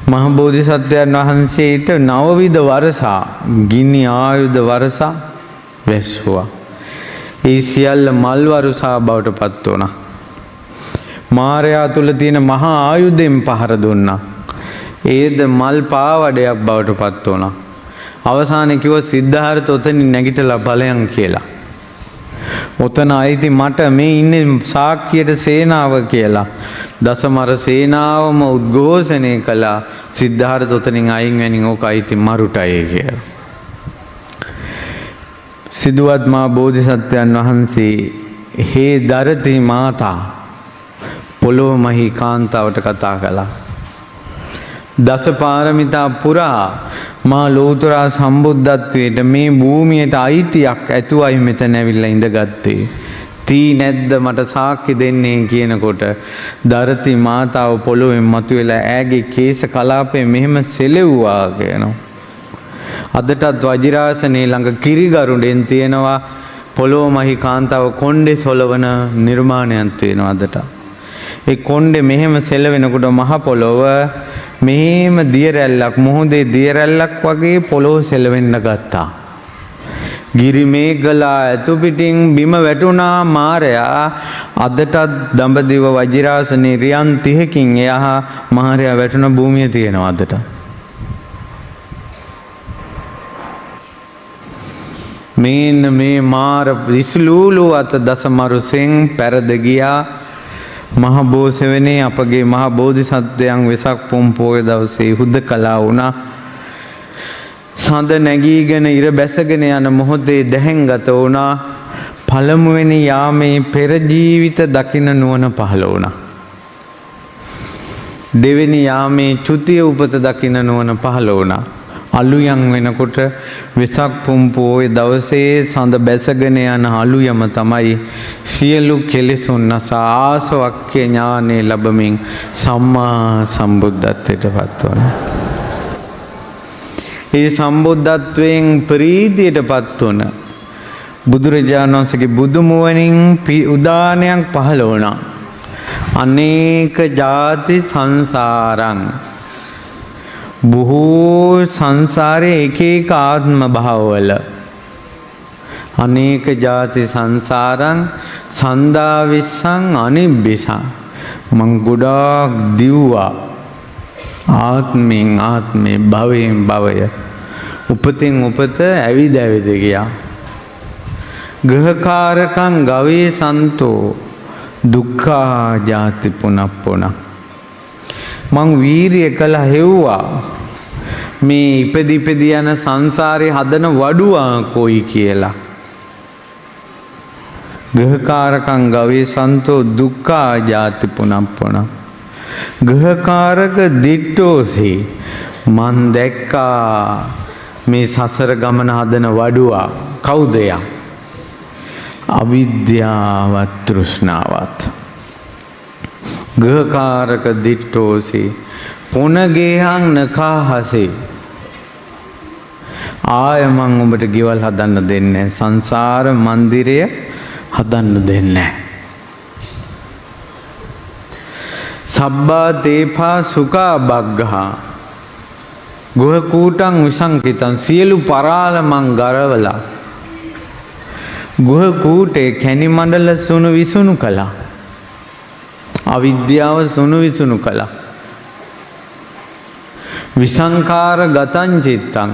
මහ බෝධිසත්වයන් වහන්සේට නවවිධ වර්ෂා, ගිනි ආයුධ වර්ෂා, වැස්සුවා. ඒ සියල්ල මල් වරුසා බවට පත් වුණා. මාරයා තුල තියෙන මහා ආයුධයෙන් පහර දුන්නා. ඒද මල් පාවඩයක් බවට පත් වුණා. අවසානයේ කිව්වා සිද්ධාර්ථ ඔතනින් නැගිටලා බලයන් කියලා. ඔතන අයිති මට මේ ඉන්නේ සාක්කියට සේනාව කියලා. දසමර සේනාවම උද්ඝෝෂණය කළා සිද්ධාර්ථ ඔතනින් අයින් වෙනින් ඕක අයිති මරුටයි කියලා. සිදුවත් මා බෝධිසත්වයන් වහන්සේ හේ දරති මාතා පොළොව මහි කාන්තාවට කතා කළා. දස පාරමිතා පුරා මා ලෝතර සම්බුද්ධත්වයට මේ භූමියට අයිතියක් ඇතුවයි මෙතන ඇවිල්ලා ඉඳගත්තේ. තී නැද්ද මට සාක්ෂි දෙන්නේ කියනකොට දරති මාතාව පොළොවෙන් මතුවෙලා ඈගේ කේශ කලාපේ මෙහෙම සෙලෙව්වා කියනවා. අදටත් වජිරාසනේ ළඟ කිරිගරුඬෙන් තියෙනවා පොළොව මහි කාන්තාව කොණ්ඩේ සොලවන නිර්මාණයක් තියෙනවා අදට. ඒ කොණ්ඩේ මෙහෙම සෙලවෙනකොට මහ පොළොව මෙහෙම දිය රැල්ලක් මුහුදේ දිය රැල්ලක් වගේ පොළොව සෙලවෙන්න ගත්තා. ගිරි මේඝලා ඇතු පිටින් බිම වැටුණා මාරයා. අදටත් දඹදිව වජිරාසනේ රියන් 30කින් එහා මාරයා වැටුණ භූමිය තියෙනවා අදට. මේන්න මේ මාර විසලූලු අත දසමරුසෙන් පැරද ගියා. මහ බෝසෙවනේ අපගේ මහ බෝධිසත්වයන් වෙසක් පොම් පොය දවසේ හුදකලා වුණා. සඳ නැගීගෙන ඉර බැසගෙන යන මොහොතේ දැහැන්ගත වුණා. පළමුවෙනි යාමේ පෙර ජීවිත දකින නුවණ පහළ වුණා. දෙවෙනි යාමේ චුතිය උපත දකින නුවණ පහළ වුණා. අලුයම් වෙනකොට වෙසක් පුම් පොය දවසේ සඳ බැසගෙන යන අලුයම තමයි සියලු කෙලෙසුන් නසා ආසවක්ඛ්‍ය ඥානෙ ලැබමින් සම්මා සම්බුද්ධත්වයට පත් වුණා. ඒ සම්බුද්ධත්වයෙන් ප්‍රීතියට පත් වුණ බුදුරජාණන් වහන්සේගේ බුදු මුවණින් උදානයක් පහළ වුණා. අනේක ಜಾති සංසාරං බොහෝ සංසාරයේ එක එක ආත්ම භාවවල අනේක ಜಾති සංසාරං සන්දා විස්සං අනිබ්බිසං මං ගොඩාක් දිව්වා ආත්මෙන් ආත්මේ භවයෙන් භවය උපතින් උපත ඇවිද ඇවිද ගියා. ගෘහකාරකං ගවේ සන්තෝ දුක්ඛා ජාති පුනප්පුන මං වීරිය කළ හෙව්වා මේ ඉපදි යන සංසාරේ හදන වඩුවා කොයි කියලා. ගෘහකාරකං ගවේ සන්තෝ දුක්ඛා ජාති පුනප්පුන ගෘහකාරක දිට්ඨෝසි මන් දැක්කා මේ සසර ගමන හදන වඩුවා කවුද යා? අවිද්‍යාවත් තෘෂ්ණාවත්. ගෘහකාරක දිට්ඨෝසි පුනගේහං නඛාහසේ ආය මං උඹට ගෙවල් හදන්න දෙන්නේ සංසාර මන්දිරය හදන්න දෙන්නේ සබ්බා තේපා සුඛා බග්ගහා ගෘහ කූටං විසංකිතං සියලු පරාල මං ගරවලා ගෘහ කූටේ කැණි මණ්ඩල සුණු විසුණු කළා. අවිද්‍යාව සුණු විසුණු කළා. විසංඛාර ගතං චිත්තං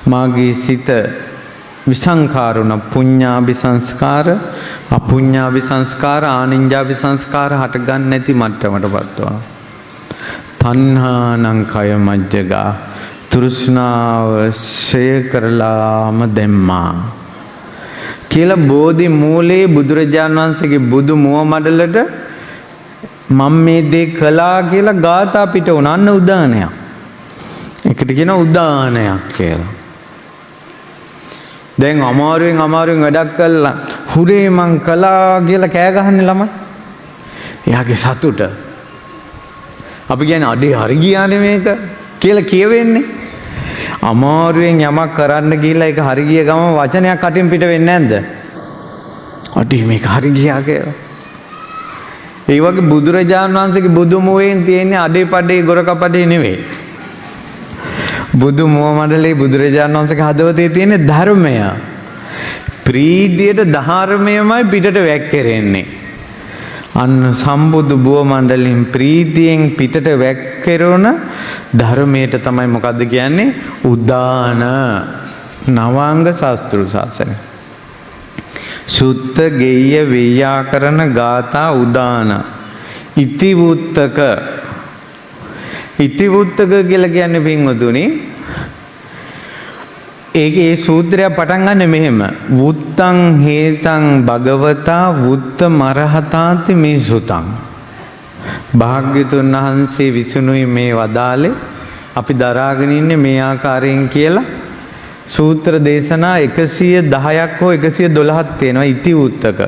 මාගේ සිත විසංඛාරුණ පුඤ්ඤාභි සංස්කාර අපුඤ්ඤාභි සංස්කාර ආනිඤ්ඤාභි සංස්කාර හටගන්නේ නැති මට්ටමටපත් වෙනවා. තණ්හානං කය මජ්ජගා තෘෂ්ණාව ශය කරලාම දැම්මා කියලා බෝධි මූලයේ බුදුරජාණන් වහන්සේගේ බුදු මුව මඩලට මම මේ දේ කළා කියලා ගාථා පිට උනන්න උදානයක්. ඒකට කියන උදානයක් කියලා. දැන් අමාරුවෙන් වැඩක් කළා හුරේ මං කළා කියලා කෑ ගහන්නේ ළමයි. එයාගේ සතුට. අපි කියන්නේ අඩේ හරි ගියානේ මේක කියලා කියවෙන්නේ. අමාරුවෙන් යමක් කරන්න ගිහිල්ලා ඒක හරි ගිය ගමන් වචනයක් අටින් පිට වෙන්නේ නැද්ද? අඩේ මේක හරි ගියා කියලා. ඒ වගේ බුදුරජාණන් වහන්සේගේ බුදු මුවෙන් තියෙන්නේ අඩේ පඩේ ගොරකපඩේ නෙවෙයි. බුදු මුව මණ්ඩලේ බුදුරජාණන් වහන්සේගේ හදවතේ තියෙන ධර්මය. ප්‍රීතියට ධර්මයමයි පිටට වැක්කිරෙන්නේ. අන්න සම්බුදු බුව මණ්ඩලෙන් ප්‍රීතියෙන් පිටට වැක්කිරුණ ධර්මයට තමයි මොකද්ද කියන්නේ? උදාන නවාංග ශාස්ත්‍ර ශාසනය. සුත්ත ගෙය්‍ය ව්‍යාකරණ ගාථා උදාන ඉතිවුත්තක. ඉතිවුත්තක කියලා කියන්නේ පින්වතුනි, ඒකේ සූත්‍රය පටන් ගන්න මෙහෙම. වුත්තං හේතං භගවතා වුත්ත මරහතාති මේ සුතං. භාග්‍යතුන් වහන්සේ විසුණුයි මේ වදාලේ, අපි දරාගෙන ඉන්නේ මේ ආකාරයෙන් කියලා සූත්‍ර දේශනා 110ක් හෝ 112ක් තියෙනවා ඉතිවුත්තක.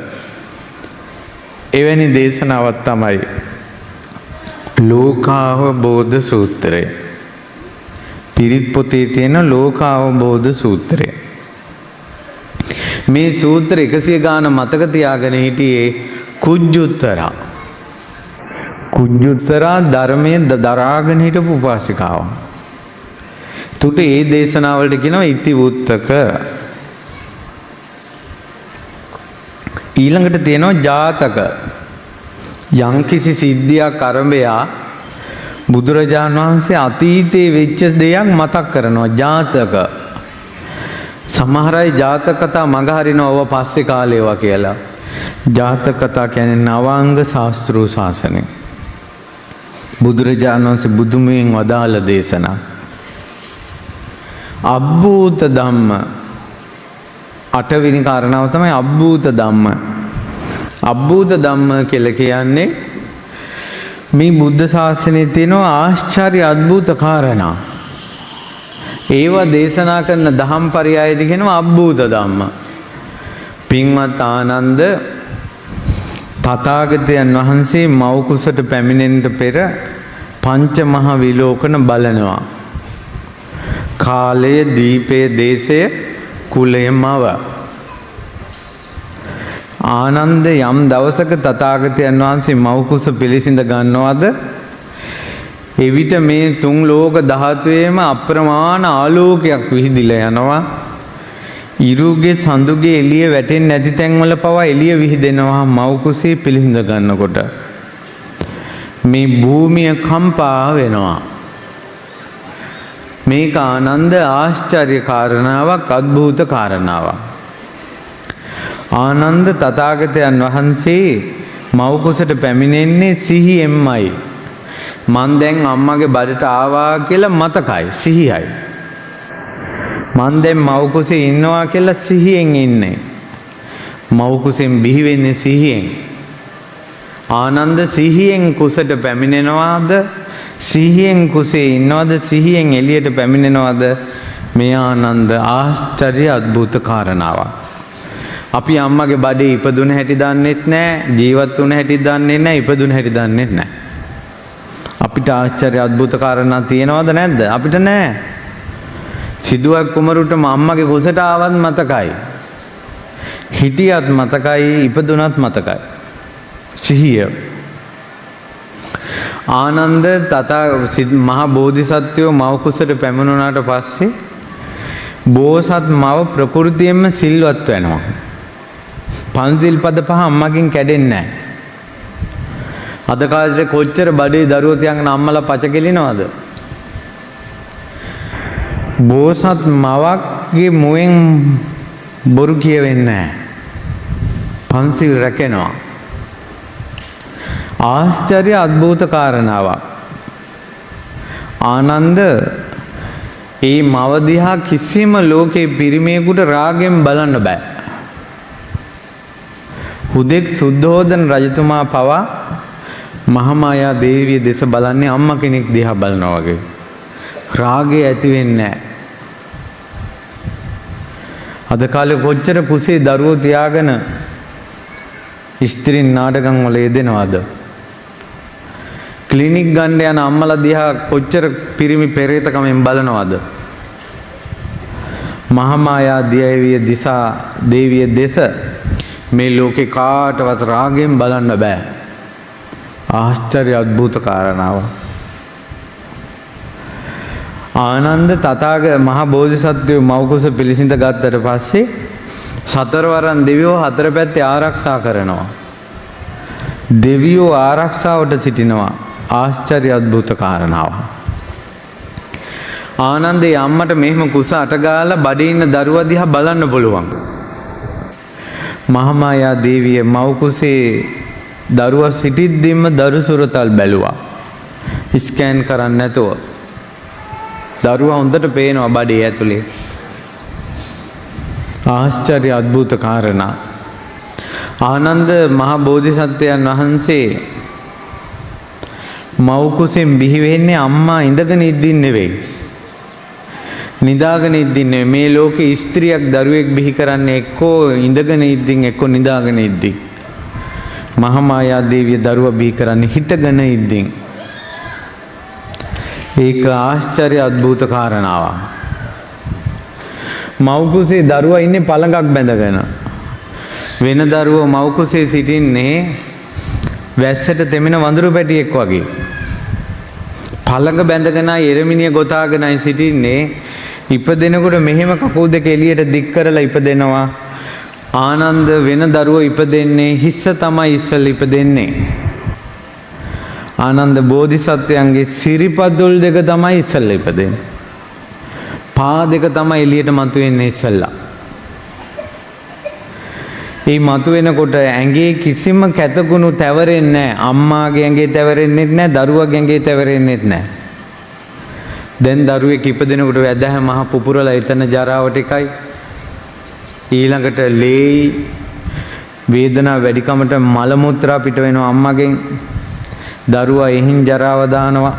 එවැනි දේශනාවක් තමයි ලෝකාවබෝධ සූත්‍රය. පිරිත් පොතේ තියෙන ලෝකාවබෝධ සූත්‍රය. මේ සූත්‍ර 100 ගාන මතක තියාගෙන හිටියේ කුජ්ජුත්තරා. කුජ්ජුත්තරා ධර්මයේ දරාගෙන හිටපු උපාසිකාව. තුට ඒ දේශනාවලට කියනවා ඉතිවුත්තක. ඊළඟට තියෙනවා ජාතක. යම්කිසි සිද්ධියක් අරඹයා බුදුරජාණන් වහන්සේ අතීතයේ වෙච්ච දෙයක් මතක් කරනවා. ජාතක. සමහර අය ජාතක කතා මග හරිනවා ඔව පස්සේ කාලේවා කියලා. ජාතක කතා කියන්නේ නවාංග ශාස්ත්‍ර ශාසනය. බුදුරජාණන් වහන්සේ බුදුමෙන් වදාළ දේශනා. අබ්බූත ධම්ම. 8 වෙනි කාරණාව තමයි අබ්බූත ධම්ම. අබ්බූත ධම්ම කියලා කියන්නේ මේ බුද්ධ ශාසනයේ තියෙන ආශ්චර්ය අద్భుත කාරණා. ඒවා දේශනා කරන දහම් පරයයද කියනවා අබ්බූත ධම්ම. පින්වත් ආනන්ද තථාගතයන් වහන්සේ මව් කුසට පැමිණෙන්නට පෙර පංච මහ විලෝකන බලනවා. කාලය, දීපය, දේශය, කුලය, මව. ආනන්ද යම් දවසක තථාගතයන් වහන්සේ මව් කුස පිළිසිඳ ගන්නවද, එවිට මේ තුන් ලෝක ධාතුවේම අප්‍රමාණ ආලෝකයක් විහිදිලා යනවා. ඉරුගේ සඳුගේ එළිය වැටෙන්නේ නැති තැන්වල පවා එළිය විහිදෙනවා මව් කුසේ පිළිසිඳ ගන්නකොට. මේ භූමිය කම්පා වෙනවා. මේක ආනන්ද ආශ්චර්ය කාරණාවක්, අద్భుත කාරණාවක්. ආනන්ද තථාගතයන් වහන්සේ මව් කුසට පැමිණෙන්නේ සිහියෙන්මයි. මං දැන් අම්මගේ බඩට ආවා කියලා මතකයි, සිහියයි. මං දැන් මව් කුසේ ඉන්නවා කියලා සිහියෙන් ඉන්නේ. මව් කුසෙන් බිහි වෙන්නේ සිහියෙන්. ආනන්ද සිහියෙන් කුසට පැමිණෙනවාද, සිහියෙන් කුසේ ඉන්නවද, සිහියෙන් එළියට පැමිණෙනවද? මේ ආනන්ද ආශ්චර්ය අద్భుත කාරණාවක්. අපි අම්මගේ බඩේ ඉපදුන හැටි දන්නෙත් නැහැ, ජීවත් වුණ හැටි දන්නේ නැහැ, ඉපදුන හැටි දන්නෙත් නැහැ. අපිට ආශ්චර්ය අద్భుත කාරණා තියෙනවද නැද්ද? අපිට නැහැ. සිදුවක් කුමරුටම අම්මගේ කුසට ආවත් මතකයි, හිටියත් මතකයි, ඉපදුනත් මතකයි. සිහිය. ආනන්ද මහා බෝධිසත්වයෝ මව් කුසට පැමිණුණාට පස්සේ බෝසත් මව ප්‍රകൃතියෙන්ම සිල්වත් වෙනවා. පන්සිල් පද 5 අම්මකින් කැඩෙන්නේ නැහැ. අද කාලේ කොච්චර බඩේ දරුවෝ තියන් අම්මලා පච කෙලිනවද? බෝසත් මවක්ගේ මුවෙන් බොරු කියවෙන්නේ නැහැ. පන්සිල් රැකෙනවා. ආශ්චර්ය අద్భుත කාරණාවක්. ආනන්ද ඒ මව දිහා කිසිම ලෝකේ පිරිමියෙකුට රාගයෙන් බලන්න බෑ. හුදෙක් සුද්ධෝදන රජතුමා පවා මහාමායා දේවිය දෙස බලන්නේ අම්මා කෙනෙක් දිහා බලනවා වගේ. රාගය ඇති වෙන්නේ නැහැ. අද කාලේ කොච්චර කුසේ දරුවෝ තියාගෙන ස්ත්‍රීන් නාටකම් වල යෙදෙනවද? ක්ලිනික් ගන්න යන අම්මලා දිහා කොච්චර පිරිමි පෙරේතකමෙන් බලනවද? මහාමායා දේවිය දෙස මේ ලෝකේ කාටවත් රාගයෙන් බලන්න බෑ. ආශ්චර්ය අద్భుත කාරණාව. ආනන්ද මහා බෝධිසත්වයෝ මව් කුස පිළිසිඳ ගත්තට පස්සේ සතරවරන් දෙවියෝ හතර පැත්තේ ආරක්ෂා කරනවා. දෙවියෝ ආරක්ෂාවට සිටිනවා. ආශ්චර්ය අద్භූත කාරණාව. ආනන්දේ අම්මට මෙහෙම කුස අටගාලා බඩේ ඉන්න දරුවා දිහා බලන්න පුළුවන්. මහාමායා දේවිය මව් කුසේ දරුවා සිටිද්දිම දරු සුරතල් බැලුවා. ස්කෑන් කරන්නේ නැතුව. දරුවා හොඳට පේනවා බඩේ ඇතුලේ. ආශ්චර්ය අద్භූත කාරණා. ආනන්ද මහ බෝධිසත්වයන් වහන්සේ මව් කුසෙන් බිහි වෙන්නේ අම්මා ඉඳගෙන ඉද්දින් නෙවෙයි. නිදාගෙන ඉද්දින් නෙවෙයි. මේ ලෝකේ ස්ත්‍රියක් දරුවෙක් බිහි කරන්නේ එක්කෝ ඉඳගෙන ඉද්දින් එක්කෝ නිදාගෙන ඉද්දින්. මහාමායා දේවිය දරුවා බිහි කරන්නේ හිටගෙන ඉද්දින්. ඒක ආශ්චර්ය අద్භූත කාරණාවක්. මව් කුසේ දරුවා ඉන්නේ පළඟක් බැඳගෙන. වෙන දරුවෝ මව් කුසේ සිටින්නේ වැස්සට තෙමෙන වඳුරු පැටියෙක් වගේ. පළඟ බැඳගෙනයි එරමිනිය ගොතාගෙනයි සිටින්නේ. ඉපදෙනකොට මෙහෙම කකුල් දෙක එළියට දික් කරලා ඉපදෙනවා. ආනන්ද වෙන දරුවෝ ඉපදෙන්නේ හිස්ස තමයි ඉස්සෙල්ලා ඉපදෙන්නේ. ආනන්ද බෝධිසත්වයන්ගේ සිරිපදුල් දෙක තමයි ඉස්සෙල්ලා ඉපදෙන්නේ. පා දෙක තමයි එළියට මතුවෙන්නේ ඉස්සෙල්ලා. මේ මතුවෙනකොට ඇඟේ කිසිම කැතකුණු තැවරෙන්නේ නැහැ. අම්මාගේ ඇඟේ තැවරෙන්නේ නැහැ, දරුවාගේ ඇඟේ තැවරෙන්නේ නැහැ. දැන් දරුවෙක් ඉපදෙනකොට වැදහ මහ පුපුරලා එතන ජරාවට එකයි. ඊළඟට ලේයි වේදනාව වැඩිකමට මල මුත්‍රා පිට වෙනවා අම්මගෙන්. දරුවා එහින් ජරාව දානවා.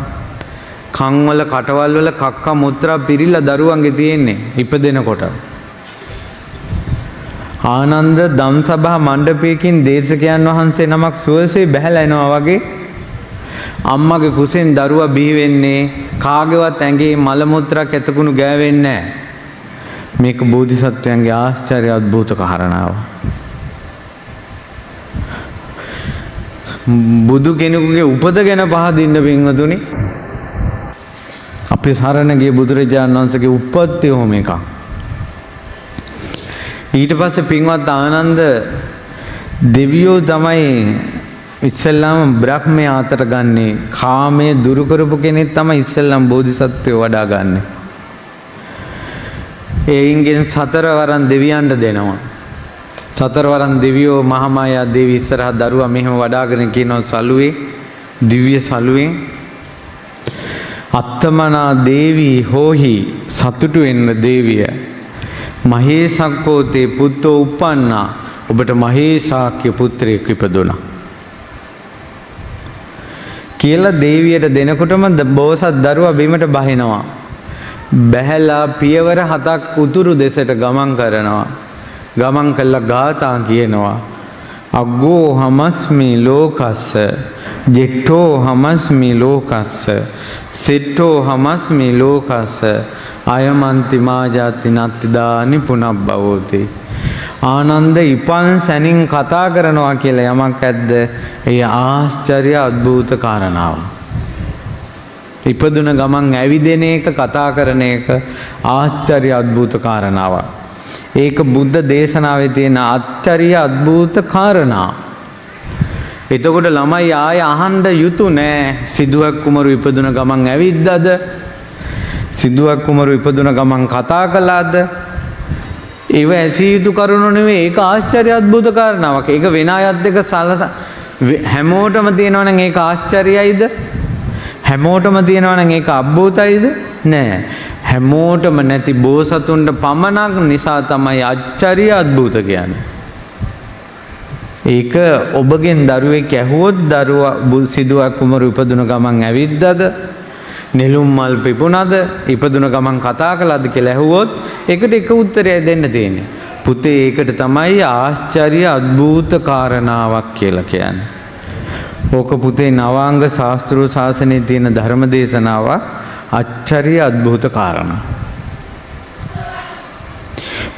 කන් වල කටවල් වල කක්ක මුත්‍රා පිරීලා දරුවන්ගේ තියෙන්නේ ඉපදෙනකොට. ආනන්ද ධම්සභා මණ්ඩපයකින් දේශකයන් වහන්සේ නමක් සුවසේ බැහැලා එනවා වගේ අම්මගේ කුසෙන් දරුවා බිහි වෙන්නේ කාගේවත් ඇඟේ මල මුත්‍රා කැතකුණු ගෑවෙන්නේ නැහැ. මේක බෝධිසත්වයන්ගේ ආශ්චර්ය අద్භූත කාරණාව. බුදු කෙනෙකුගේ උපත ගැන පහදින්න පින්වතුනි. අපේ සරණ ගිය බුදුරජාණන් වහන්සේගේ උපත්ති ඔහොම එකක්. ඊට පස්සේ පින්වත් ආනන්ද දෙවියෝ තමයි ඉස්සෙල්ලාම බ්‍රහ්මයා අතට ගන්නේ. කාමයේ දුරු කරපු කෙනෙක් තමයි ඉස්සෙල්ලාම බෝධිසත්වයෝ වඩා ගන්නෙ. එයින්ගෙන් සතරවරන් දෙවියන්ට දෙනවා. සතරවරන් දෙවියෝ මහාමායා දේවී ඉස්සරහා දරුවා මෙහෙම වඩාගෙන කියනවා සලුවේ දිව්‍ය සලුවෙන් අත්තමනා දේවී හෝහි සතුටු වෙන්න දේවිය මහේසක්කෝතේ පුත්තෝ උප්පන්නා ඔබට මහේසාක්‍ය පුත්‍රයෙක් ඉපදුණා කියලා දේවියට දෙනකොටම බෝසත් දරුවා බිමට බහිනවා. බැහැලා පියවර 7ක් උතුරු දෙසට ගමන් කරනවා. ගමන් කළා ගාථා කියනවා. අග්ගෝ හමස්මි ලෝකස්ස ජෙට්ටෝ හමස්මි ලෝකස්ස සෙට්ටෝ හමස්මි ලෝකස්ස අයමන්ති මාජාති නත්තිදානි පුනබ්බවෝති. ආනන්ද ඉපන් සැනින් කතා කරනවා කියලා යමක් ඇද්ද? ඒ ආශ්චර්ය අద్භූත කාරණාව. ඉපදුන ගමන් ඇවිදෙන එක කතා කරන එක ආශ්චර්ය අద్භූත කාරණාවක්. ඒක බුද්ධ දේශනාවේ තියෙන ආශ්චර්ය අద్භූත කාරණා. එතකොට ළමයි ආය අහන්න යුතු නෑ සිදුවක් කුමරු ඉපදුන ගමන් ඇවිද්දාද? සිදුවක් කුමරු ඉපදුන ගමන් කතා කළාද? ඒව ඇසිය යුතු කරුණු නෙවෙයි. ඒක ආශ්චර්ය අద్භූත කාරණාවක්. ඒක වෙන අයත් දෙක හැමෝටම තියෙනවා නම් ඒක ආශ්චර්යයිද? හැමෝටම තියෙනවා නම් ඒක අද්භූතයිද? නෑ. හැමෝටම නැති බෝසතුන්ට පමණක් නිසා තමයි ආශ්චර්ය අද්භූත කියන්නේ. ඒක ඔබගෙන් දරුවෙක් ඇහුවොත් දරුවා සිදුවක් කුමරු ඉපදුන ගමන් ඇවිද්දාද? නෙළුම් මල් පිපුණාද? ඉපදුන ගමන් කතා කළාද කියලා ඇහුවොත් ඒකට එක උත්තරයක් දෙන්න තියෙන්නේ. පුතේ ඒකට තමයි ආශ්චර්ය අද්භූත කාරණාවක් කියලා කියන්නේ. ඕක පුතේ නවාංග ශාස්ත්‍රීය ශාසනයේ තියෙන ධර්ම දේශනාවක්. ආශ්චර්ය අද්භූත කාරණා.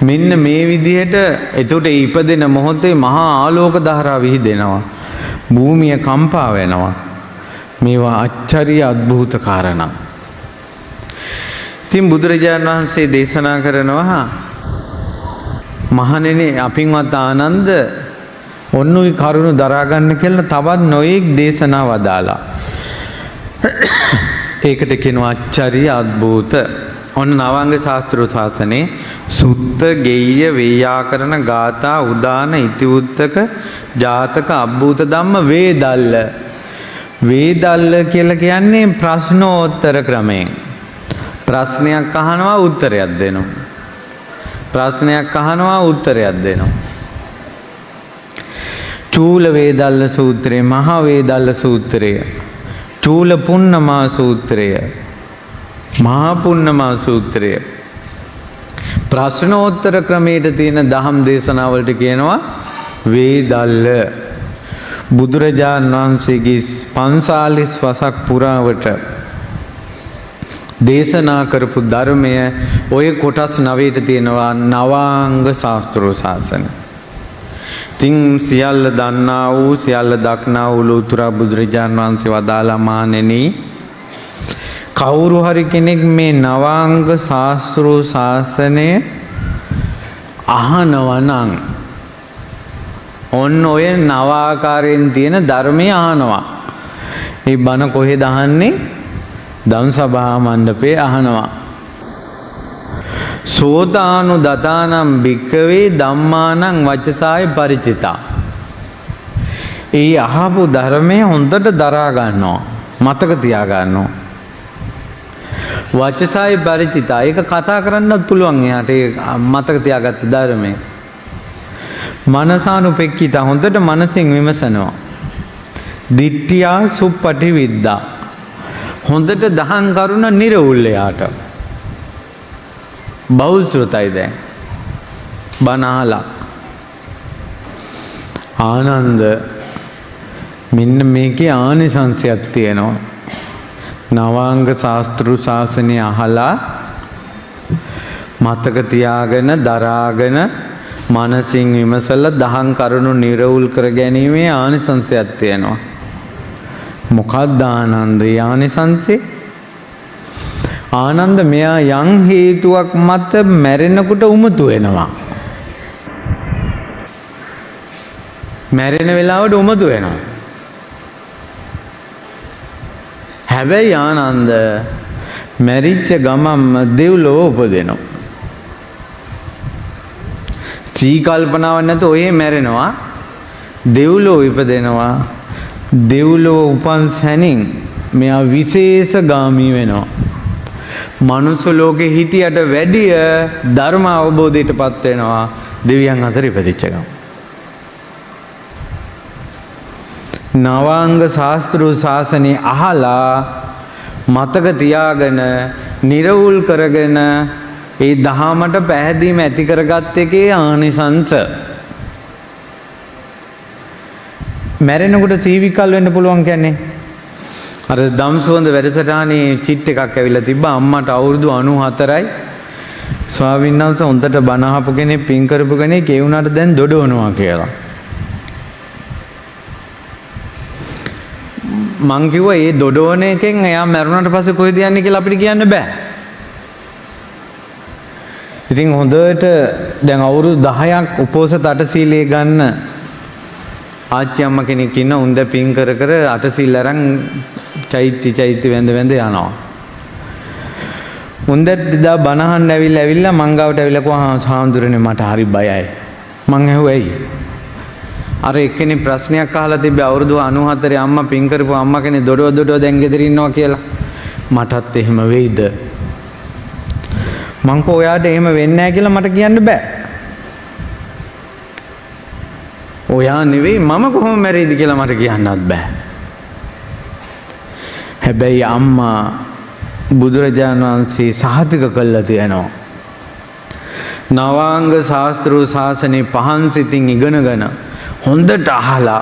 මෙන්න මේ විදිහට එතකොට ඉපදෙන මොහොතේ මහා ආලෝක ධාරා විහිදෙනවා. භූමිය කම්පා වෙනවා. මේවා ආශ්චර්ය අද්භූත කාරණා. ඉතින් බුදුරජාණන් වහන්සේ දේශනා කරනවා මහණෙනි අපින්වත් ආනන්ද ඔන්නුයි කරුණු දරා ගන්න කියලා තවත් නොයෙක් දේශනා වදාලා. ඒකට කියනවා ආචාර්ය අද්භූත. ඔන්න නවංග ශාස්ත්‍ර ශාසනේ සුත්ත, ගෙය්‍ය, වේයාකරණ, ගාථා, උදාන, ඉතිවුත්තක, ජාතක, අබ්භූත ධම්ම, වේදල්ල. වේදල්ල කියලා කියන්නේ ප්‍රශ්නෝත්තර ක්‍රමයෙන්. ප්‍රශ්නයක් අහනවා උත්තරයක් දෙනවා. ප්‍රශ්නයක් අහනවා උත්තරයක් දෙනවා. චූල වේදල්ල සූත්‍රය, මහා වේදල්ල සූත්‍රය, චූල පුන්නමා සූත්‍රය, මහා පුන්නමා සූත්‍රය. ප්‍රශ්නෝත්තර ක්‍රමයට තියෙන දහම් දේශනාවලට කියනවා වේදල්ල. බුදුරජාණන් වහන්සේගේ 45 වසක් පුරාවට දේශනා කරපු ධර්මය ඔය කොටස් 9ට තියෙනවා නවාංග ශාස්ත්‍ර ශාසනය. තින් සියල්ල දන්නා වූ සියල්ල දක්නා වූ ලෝතුර බුදුරජාණන් වහන්සේ වදාළා මහණෙනි, කවුරු හරි කෙනෙක් මේ නවාංග ශාස්ත්‍ර ශාසනය අහනවා නම් ඔන්න ඔය නව ආකාරයෙන් තියෙන ධර්මය අහනවා. මේ බණ කොහෙද අහන්නේ? ධම්සභා මණ්ඩපේ අහනවා. සෝතානු දතානම් භික්කවේ ධම්මානං වචසාය පරිචිතා. ඒ අහපු ධර්මය හොඳට දරා ගන්නවා, මතක තියා ගන්නවා. වචසාය පරිචිතා, ඒක කතා කරන්නත් පුළුවන් එයාට ඒ මතක තියාගත්ත ධර්මය. මනසානුපෙක්ඛිතා, හොඳට මනසින් විමසනවා. දිට්ඨියා සුප්පටි විද්දා, හොඳට දහම් කරුණ නිරවුල් එයාට. බෞද්ධයි දැන් බණ අහලා ආනන්ද මෙන්න මේකේ ආනිසංසයක් තියෙනවා. නවාංග ශාස්ත්‍ර ශාසනය අහලා මතක තියාගෙන දරාගෙන මනසින් විමසලා දහම් කරුණු නිරවුල් කර ගැනීමේ ආනිසංසයක් තියෙනවා. මොකක්ද ආනන්ද ආනිසංසය? ආනන්ද මෙයා යම් හේතුවක් මත මැරෙනකොට උමතු වෙනවා. මැරෙන වෙලාවට උමතු වෙනවා. හැබැයි ආනන්ද මැරිච්ච ගමන්ම දෙව්ලොව උපදිනවා. සී කල්පනාවක් නැත ඔය මැරෙනවා, දෙව්ලොව ඉපදෙනවා. දෙව්ලොව උපන් සැනින් මෙයා විශේෂ ගාමී වෙනවා. මනුස්ස ලෝකේ හිටියට වැඩිය ධර්ම අවබෝධයට පත් වෙනවා දෙවියන් අතර ඉපදිච්ච ගමන්. නවාංග ශාස්ත්‍ර ශාසනය අහලා මතක තියාගෙන නිරවුල් කරගෙන ඒ දහමට පැහැදීම ඇති කරගත් එකේ ආනිසංස. මැරෙනකොට සීවිකල් වෙන්න පුළුවන් කියන්නේ අර ධම්සුවඳ වැඩසටහනේ චිට් එකක් ඇවිල්ලා තිබ්බා. අම්මට අවුරුදු 94යි. ස්වාමීන් වහන්සේ හොඳට බණ අහපු කෙනෙක්, පින් කරපු කෙනෙක්, ඒ වුණාට දැන් දොඩවනවා කියලා. මං කිව්වා ඒ දොඩවන එකෙන් එයා මැරුණාට පස්සේ කොහෙද යන්නේ කියලා අපිට කියන්න බෑ. ඉතින් හොඳට දැන් අවුරුදු 10ක් උපෝසත අටසීලයේ ගන්න ආච්චි අම්මා කෙනෙක් ඉන්න. උන්ද පින් කර කර අටසීල් අරන් චෛත්‍ය වැඳ වැඳ යනවා. උන්දත් දා බණහන් ඇවිල්ලා මං ගාවට ඇවිල්ලා කිව්වා හාමුදුරනේ මට හරි බයයි. මං ඇහුවා ඇයි? අර එක්කෙනෙක් ප්‍රශ්නයක් අහලා තිබ්බේ අවුරුදු 94 අම්මා පින් කරපු අම්මා කෙනෙක් දොඩව දැන් ගෙදර ඉන්නවා කියලා. මටත් එහෙම වෙයිද? මං කෝ ඔයාට එහෙම වෙන්නේ නැහැ කියලා මට කියන්න බෑ. ඔයා නෙවෙයි මම කොහොම මැරෙයිද කියලා මට කියන්නත් බෑ. හැබැයි අම්මා බුදුරජාණන් වහන්සේ සහතික කළා තියෙනවා. නවාංග ශාස්ත්‍ර ශාසනේ පහන් සිතින් ඉගෙනගෙන හොඳට අහලා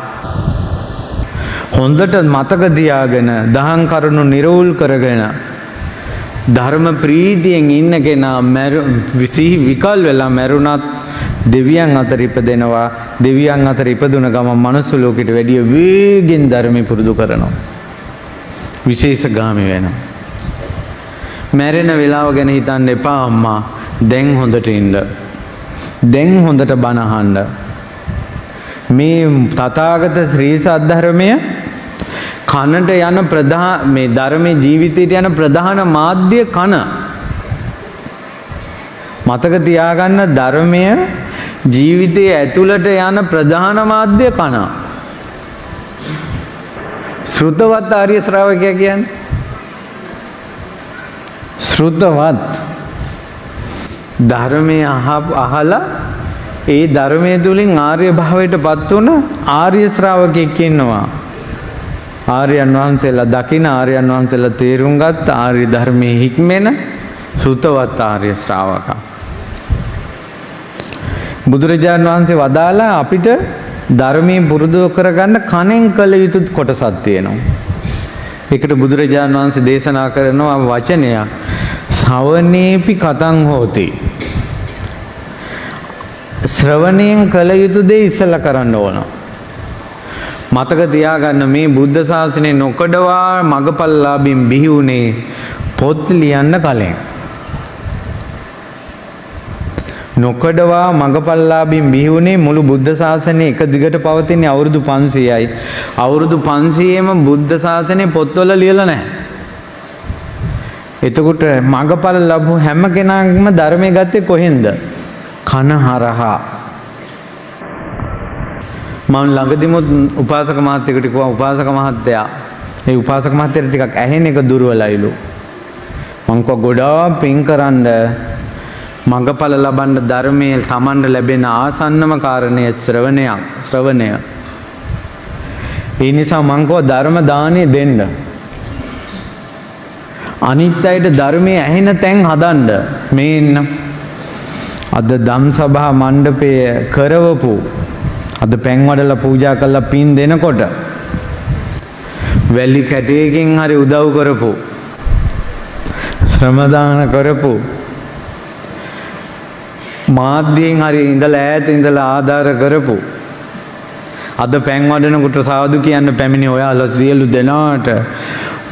හොඳට මතක තියාගෙන දහම් කරුණු නිරවුල් කරගෙන ධර්ම ප්‍රීතියෙන් ඉන්න කෙනා විසිහි විකල් වෙලා මැරුණත් දෙවියන් අතර ඉපදෙනවා. දෙවියන් අතර ඉපදුන ගමන් මනුස්ස ලෝකෙට වැඩිය වේගෙන් ධර්මය පුරුදු කරනවා. විශේෂ ගාමී වෙනවා. මැරෙන වෙලාව ගැන හිතන්න එපා අම්මා. දැන් හොඳට ඉන්න. දැන් හොඳට බණ අහන්න. මේ තථාගත ශ්‍රී සද්ධර්මය කනට යන මේ ධර්මයේ ජීවිතයට යන ප්‍රධාන මාධ්‍ය කන. මතක තියාගන්න ධර්මය ජීවිතයේ ඇතුළට යන ප්‍රධාන මාධ්‍ය කන. ශ්‍රුතවත් ආර්ය ශ්‍රාවකයා කියන්නේ ශ්‍රුතවත් ධර්මයේ අහලා ඒ ධර්මයේ තුලින් ආර්ය භාවයටපත් වුණ ආර්ය ශ්‍රාවකෙක් ඉන්නවා. ආර්යයන් වහන්සේලා දකින ආර්යයන් වහන්සේලා තේරුම් ගත්ත ආර්ය ධර්මයේ හික්මෙන ශ්‍රුතවත් ආර්ය ශ්‍රාවකයා. බුදුරජාණන් වහන්සේ වදාලා අපිට ධර්මයේ පුරුදු කරගන්න කනෙන් කළ යුතු කොටසක් තියෙනවා. ඒකට බුදුරජාණන් වහන්සේ දේශනා කරනවා වචනයක්. ශ්‍රවණේපි කතං හෝති. ශ්‍රවණයෙන් කළ යුතු දේ ඉස්සලා කරන්න ඕන. මතක තියාගන්න මේ බුද්ධ ශාසනය නොකඩවා මගපල්ලාභින් බිහි වුණේ පොත් ලියන්න කලින්. නොකඩවා මගපල්ලාභින් බිහි වුණේ මුළු බුද්ධ ශාසනය එක දිගට පවතින අවුරුදු 500යි. අවුරුදු 500ෙම බුද්ධ ශාසනය පොත්වල ලියලා නැහැ. එතකොට මගපල ලැබු හැම කෙනාගේම ධර්මයේ ගත්තේ කොහෙන්ද? කන හරහා. මම ළඟදිම උපාසක මහත්තයෙකුට කිව්වා උපාසක මහත්තයා ඒ උපාසක මහත්තයාට ටිකක් ඇහෙන එක දුර්වලයිලු. මං කිව්වා ගොඩාක් පින් කරන්න මඟඵල ලබන්න ධර්මයේ තමන්ට ලැබෙන ආසන්නම කාරණය ශ්‍රවණය. ඒ නිසා මං කිව්වා ධර්ම දානෙ දෙන්න. අනිත් අයට ධර්මයේ ඇහෙන තැන් හදන්න. මේ ඉන්න අද ධම් සභා මණ්ඩපය කරවපු අද පැන් වඩලා පූජා කරලා පින් දෙනකොට වැලි කැටයකින් හරි උදව් කරපු ශ්‍රම දාන කරපු මාධ්‍යයෙන් හරි ඉඳලා ඈත ඉඳලා ආධාර කරපු අද පැන් වඩනකොට සාදු කියන්න පැමිණි ඔයාලා සියලු දෙනාට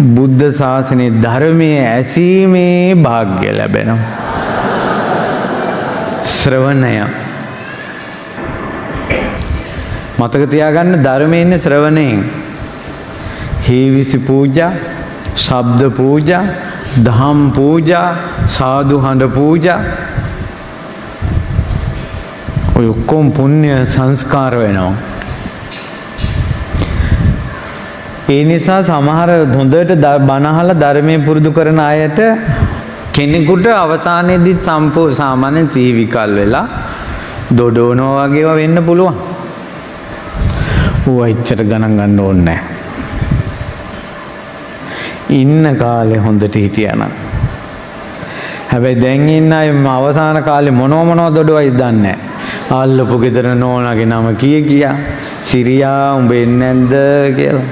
බුද්ධ ශාසනයේ ධර්මයේ ඇසීමේ වාග්ය ලැබෙනවා. ශ්‍රවණය මතක තියාගන්න ධර්මයේ ඉන්නේ ශ්‍රවණයෙන්. හේවිසි පූජා, ශබ්ද පූජා, දහම් පූජා, සාදු හඬ පූජා ඔය ඔක්කොම පුණ්‍ය සංස්කාර වෙනවා. ඒ නිසා සමහර හොඳට බණ අහලා ධර්මයේ පුරුදු කරන අයට කෙනෙකුට අවසානයේදී සාමාන්‍ය සිහි විකල් වෙලා දොඩවනවා වගේව වෙන්න පුළුවන්. ඌ එච්චර ගණන් ගන්න ඕනේ නැහැ. ඉන්න කාලේ හොඳට හිටියානම්. හැබැයි දැන් ඉන්න අය අවසාන කාලේ මොනව දොඩවයි දන්නේ නැහැ. ආල්ලපු ගෙදර නෝනාගේ නම කියා සිරියා උඹ එන්නේ නැද්ද කියලා.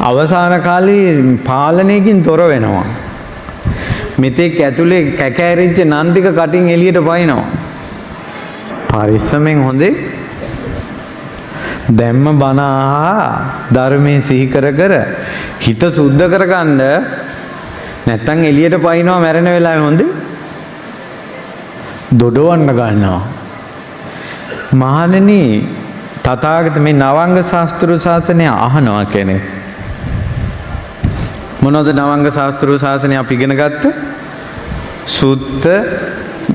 අවසාන කාලේ පාලනයකින් තොර වෙනවා. මෙතෙක් ඇතුලේ කැකෑරිච්ච නන්දික කටින් එළියට පයින්නවා. පරිස්සමෙන් හොඳේ දැම්ම බණ ධර්මයේ සිහි කර හිත සුද්ධ කරගන්න නැත්තම් එළියට පයින්නවා මැරෙන වෙලාවේ හොඳේ දොඩවන්න ගන්නවා. මහණෙනි තථාගත මේ නවංග ශාස්ත්‍ර ශාසනය අහනවා කෙනෙක්. මොනවද නවංග ශාස්ත්‍ර ශාසනය අපි ඉගෙන ගත්තේ? සුත්ත,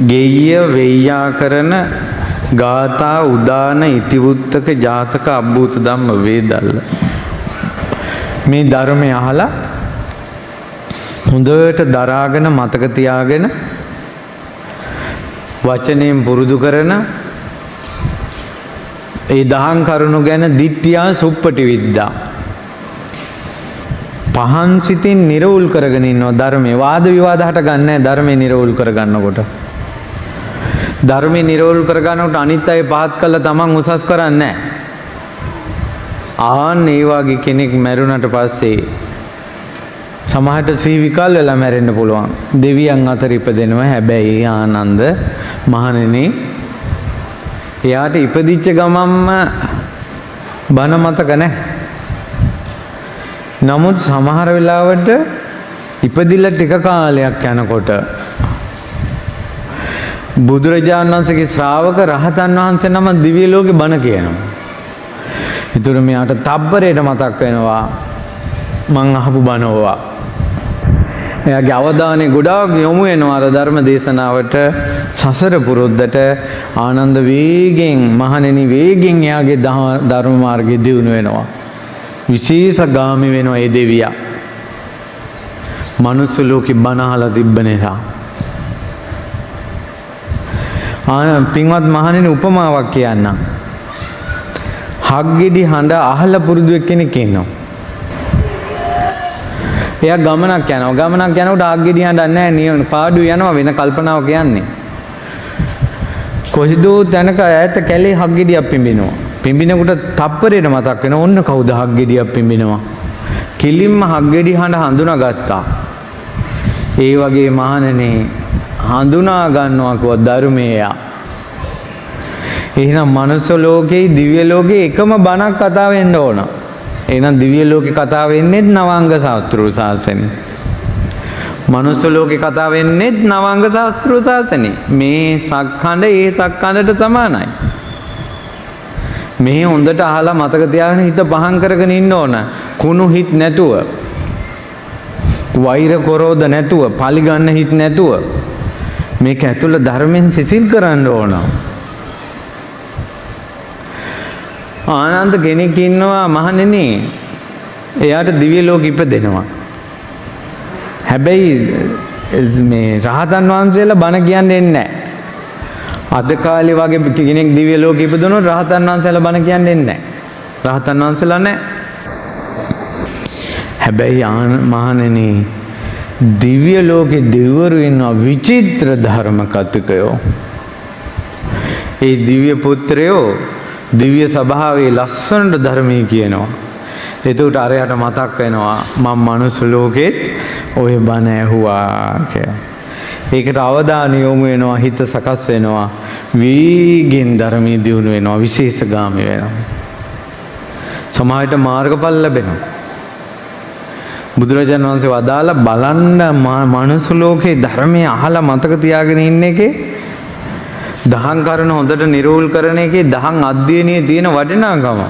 ගෙය්‍ය, වෙය්‍යාකරණ, ගාථා, උදාන, ඉතිවුත්තක, ජාතක, අබ්බූත ධම්ම, වේදල්ල. මේ ධර්මය අහලා හොඳට දරාගෙන මතක තියාගෙන වචනයෙන් පුරුදු කරන ඒ දහම් කරුණු ගැන දිට්ඨියා සුප්පටි විද්දා පහන් සිතින් නිරවුල් කරගෙන ඉන්නවා. ධර්මයේ වාද විවාද හට ගන්නෑ. ධර්මයේ නිරවුල් කරගන්නකොට ධර්මයේ නිරවුල් කරගන්නකොට අනිත් අය පහත් කළා තමන් උසස් කරන්නේ නැහැ. ඒ වගේ කෙනෙක් මැරුණට පස්සේ සමහරට සී විකල් වෙලා මැරෙන්න පුළුවන්. දෙවියන් අතර ඉපදෙනවා. හැබැයි ආනන්ද මහණෙනි එයාට ඉපදිච්ච ගමම්ම බණ මතක නැහැ. නමුත් සමහර වෙලාවට ඉපදිලා ටික කාලයක් යනකොට බුදුරජාණන් වහන්සේගේ ශ්‍රාවක රහතන් වහන්සේ නම දිව්‍ය ලෝකේ බණ කියනවා. ඒතර මෙයාට තබ්බරේට මතක් වෙනවා මං අහපු බණ ඕවා. එයාගේ අවධානය ගොඩාක් යොමු වෙනවා අර ධර්ම දේශනාවට, සසර පුරුද්දට. ආනන්ද වේගෙන් මහණෙනි වේගෙන් එයාගේ ධර්ම මාර්ගයේ දියුණු වෙනවා. විශේෂ ගාමි වෙනවා ඒ දෙවියා. මනුස්ස ලෝකේ බණ අහලා තිබ්බ නිසා. පින්වත් මහණෙනි උපමාවක් කියන්නම්. හග්ගෙඩි හඬ අහලා පුරුදු කෙනෙක් ඉන්නවා. එයා ගමනක් යනකොට හග්ගෙඩි හඬ නැහැ, පාඩු යනවා වෙන කල්පනාවක් යන්නේ. කොහිදෝ තැනක ඈත කැලේ හග්ගෙඩියක් පිඹිනවා. පිඹිනකොට තප්පරේට මතක් වෙනවා ඔන්න කවුද හග්ගෙඩියක් පිඹිනවා. කිලින්ම හග්ගෙඩි හඬ හඳුනාගත්තා. ඒ වගේ මහණෙනි හඳුනා ගන්නවා කව ධර්මයේ. එහෙනම් මනුස්ස ලෝකේ දිව්‍ය ලෝකේ එකම බණක් කතා වෙන්න ඕන. එහෙනම් දිව්‍ය ලෝකේ කතා වෙන්නේ නවාංග ශාස්ත්‍රීය ශාසනය. මනුස්ස ලෝකේ කතා වෙන්නේ නවාංග ශාස්ත්‍රීය ශාසනය. මේ සක්ඛණ්ඩ ඒ සක්ඛණ්ඩට සමානයි. මේ හොඳට අහලා මතක තියාගෙන හිත පහන් කරගෙන ඉන්න ඕන. කුණු හිත නැතුව, වෛර කරෝධ නැතුව, පලිගන්න හිත නැතුව මේක ඇතුළ ධර්මෙන් සිසිල් කරන්න ඕන. ආනන්ද කෙනෙක් ඉන්නවා මහණෙනි, එයාට දිව්‍ය ලෝක ඉපදෙනවා. හැබැයි මේ රහතන් වහන්සේලා බණ කියන්නේ නැහැ. අද කාලේ වගේ කෙනෙක් දිව්‍ය ලෝක ඉපදුනොත් රහතන් වහන්සේලා බණ කියන්නේ නැහැ. රහතන් වහන්සේලා නැහැ. හැබැයි මහණෙනි දිව්‍ය ලෝකේ දෙවිවරු ඉන්නවා විචිත්‍ර ධර්ම කතිකයෝ. ඒ දිව්‍ය පුත්‍රයෝ දිව්‍ය සභාවේ ලස්සනට ධර්මයේ කියනවා. එතකොට අරයට මතක් වෙනවා මම මනුස්ස ලෝකෙත් ඔය බණ ඇහුවා කියලා. ඒකට අවධානය යොමු වෙනවා, හිත සකස් වෙනවා, වීගෙන් ධර්මයේ දියුණු වෙනවා, විශේෂගාමී වෙනවා. සමාජයට මාර්ගඵල ලැබෙනවා. බුදුරජාණන් වහන්සේ වදාලා බලන්න මනුස්ස ලෝකේ ධර්මයේ අහලා මතක තියාගෙන ඉන්න එකේ, දහම් කරන හොඳට නිරෝල් කරන එකේ, දහම් අධ්‍යයනයේ තියෙන වටිනාකම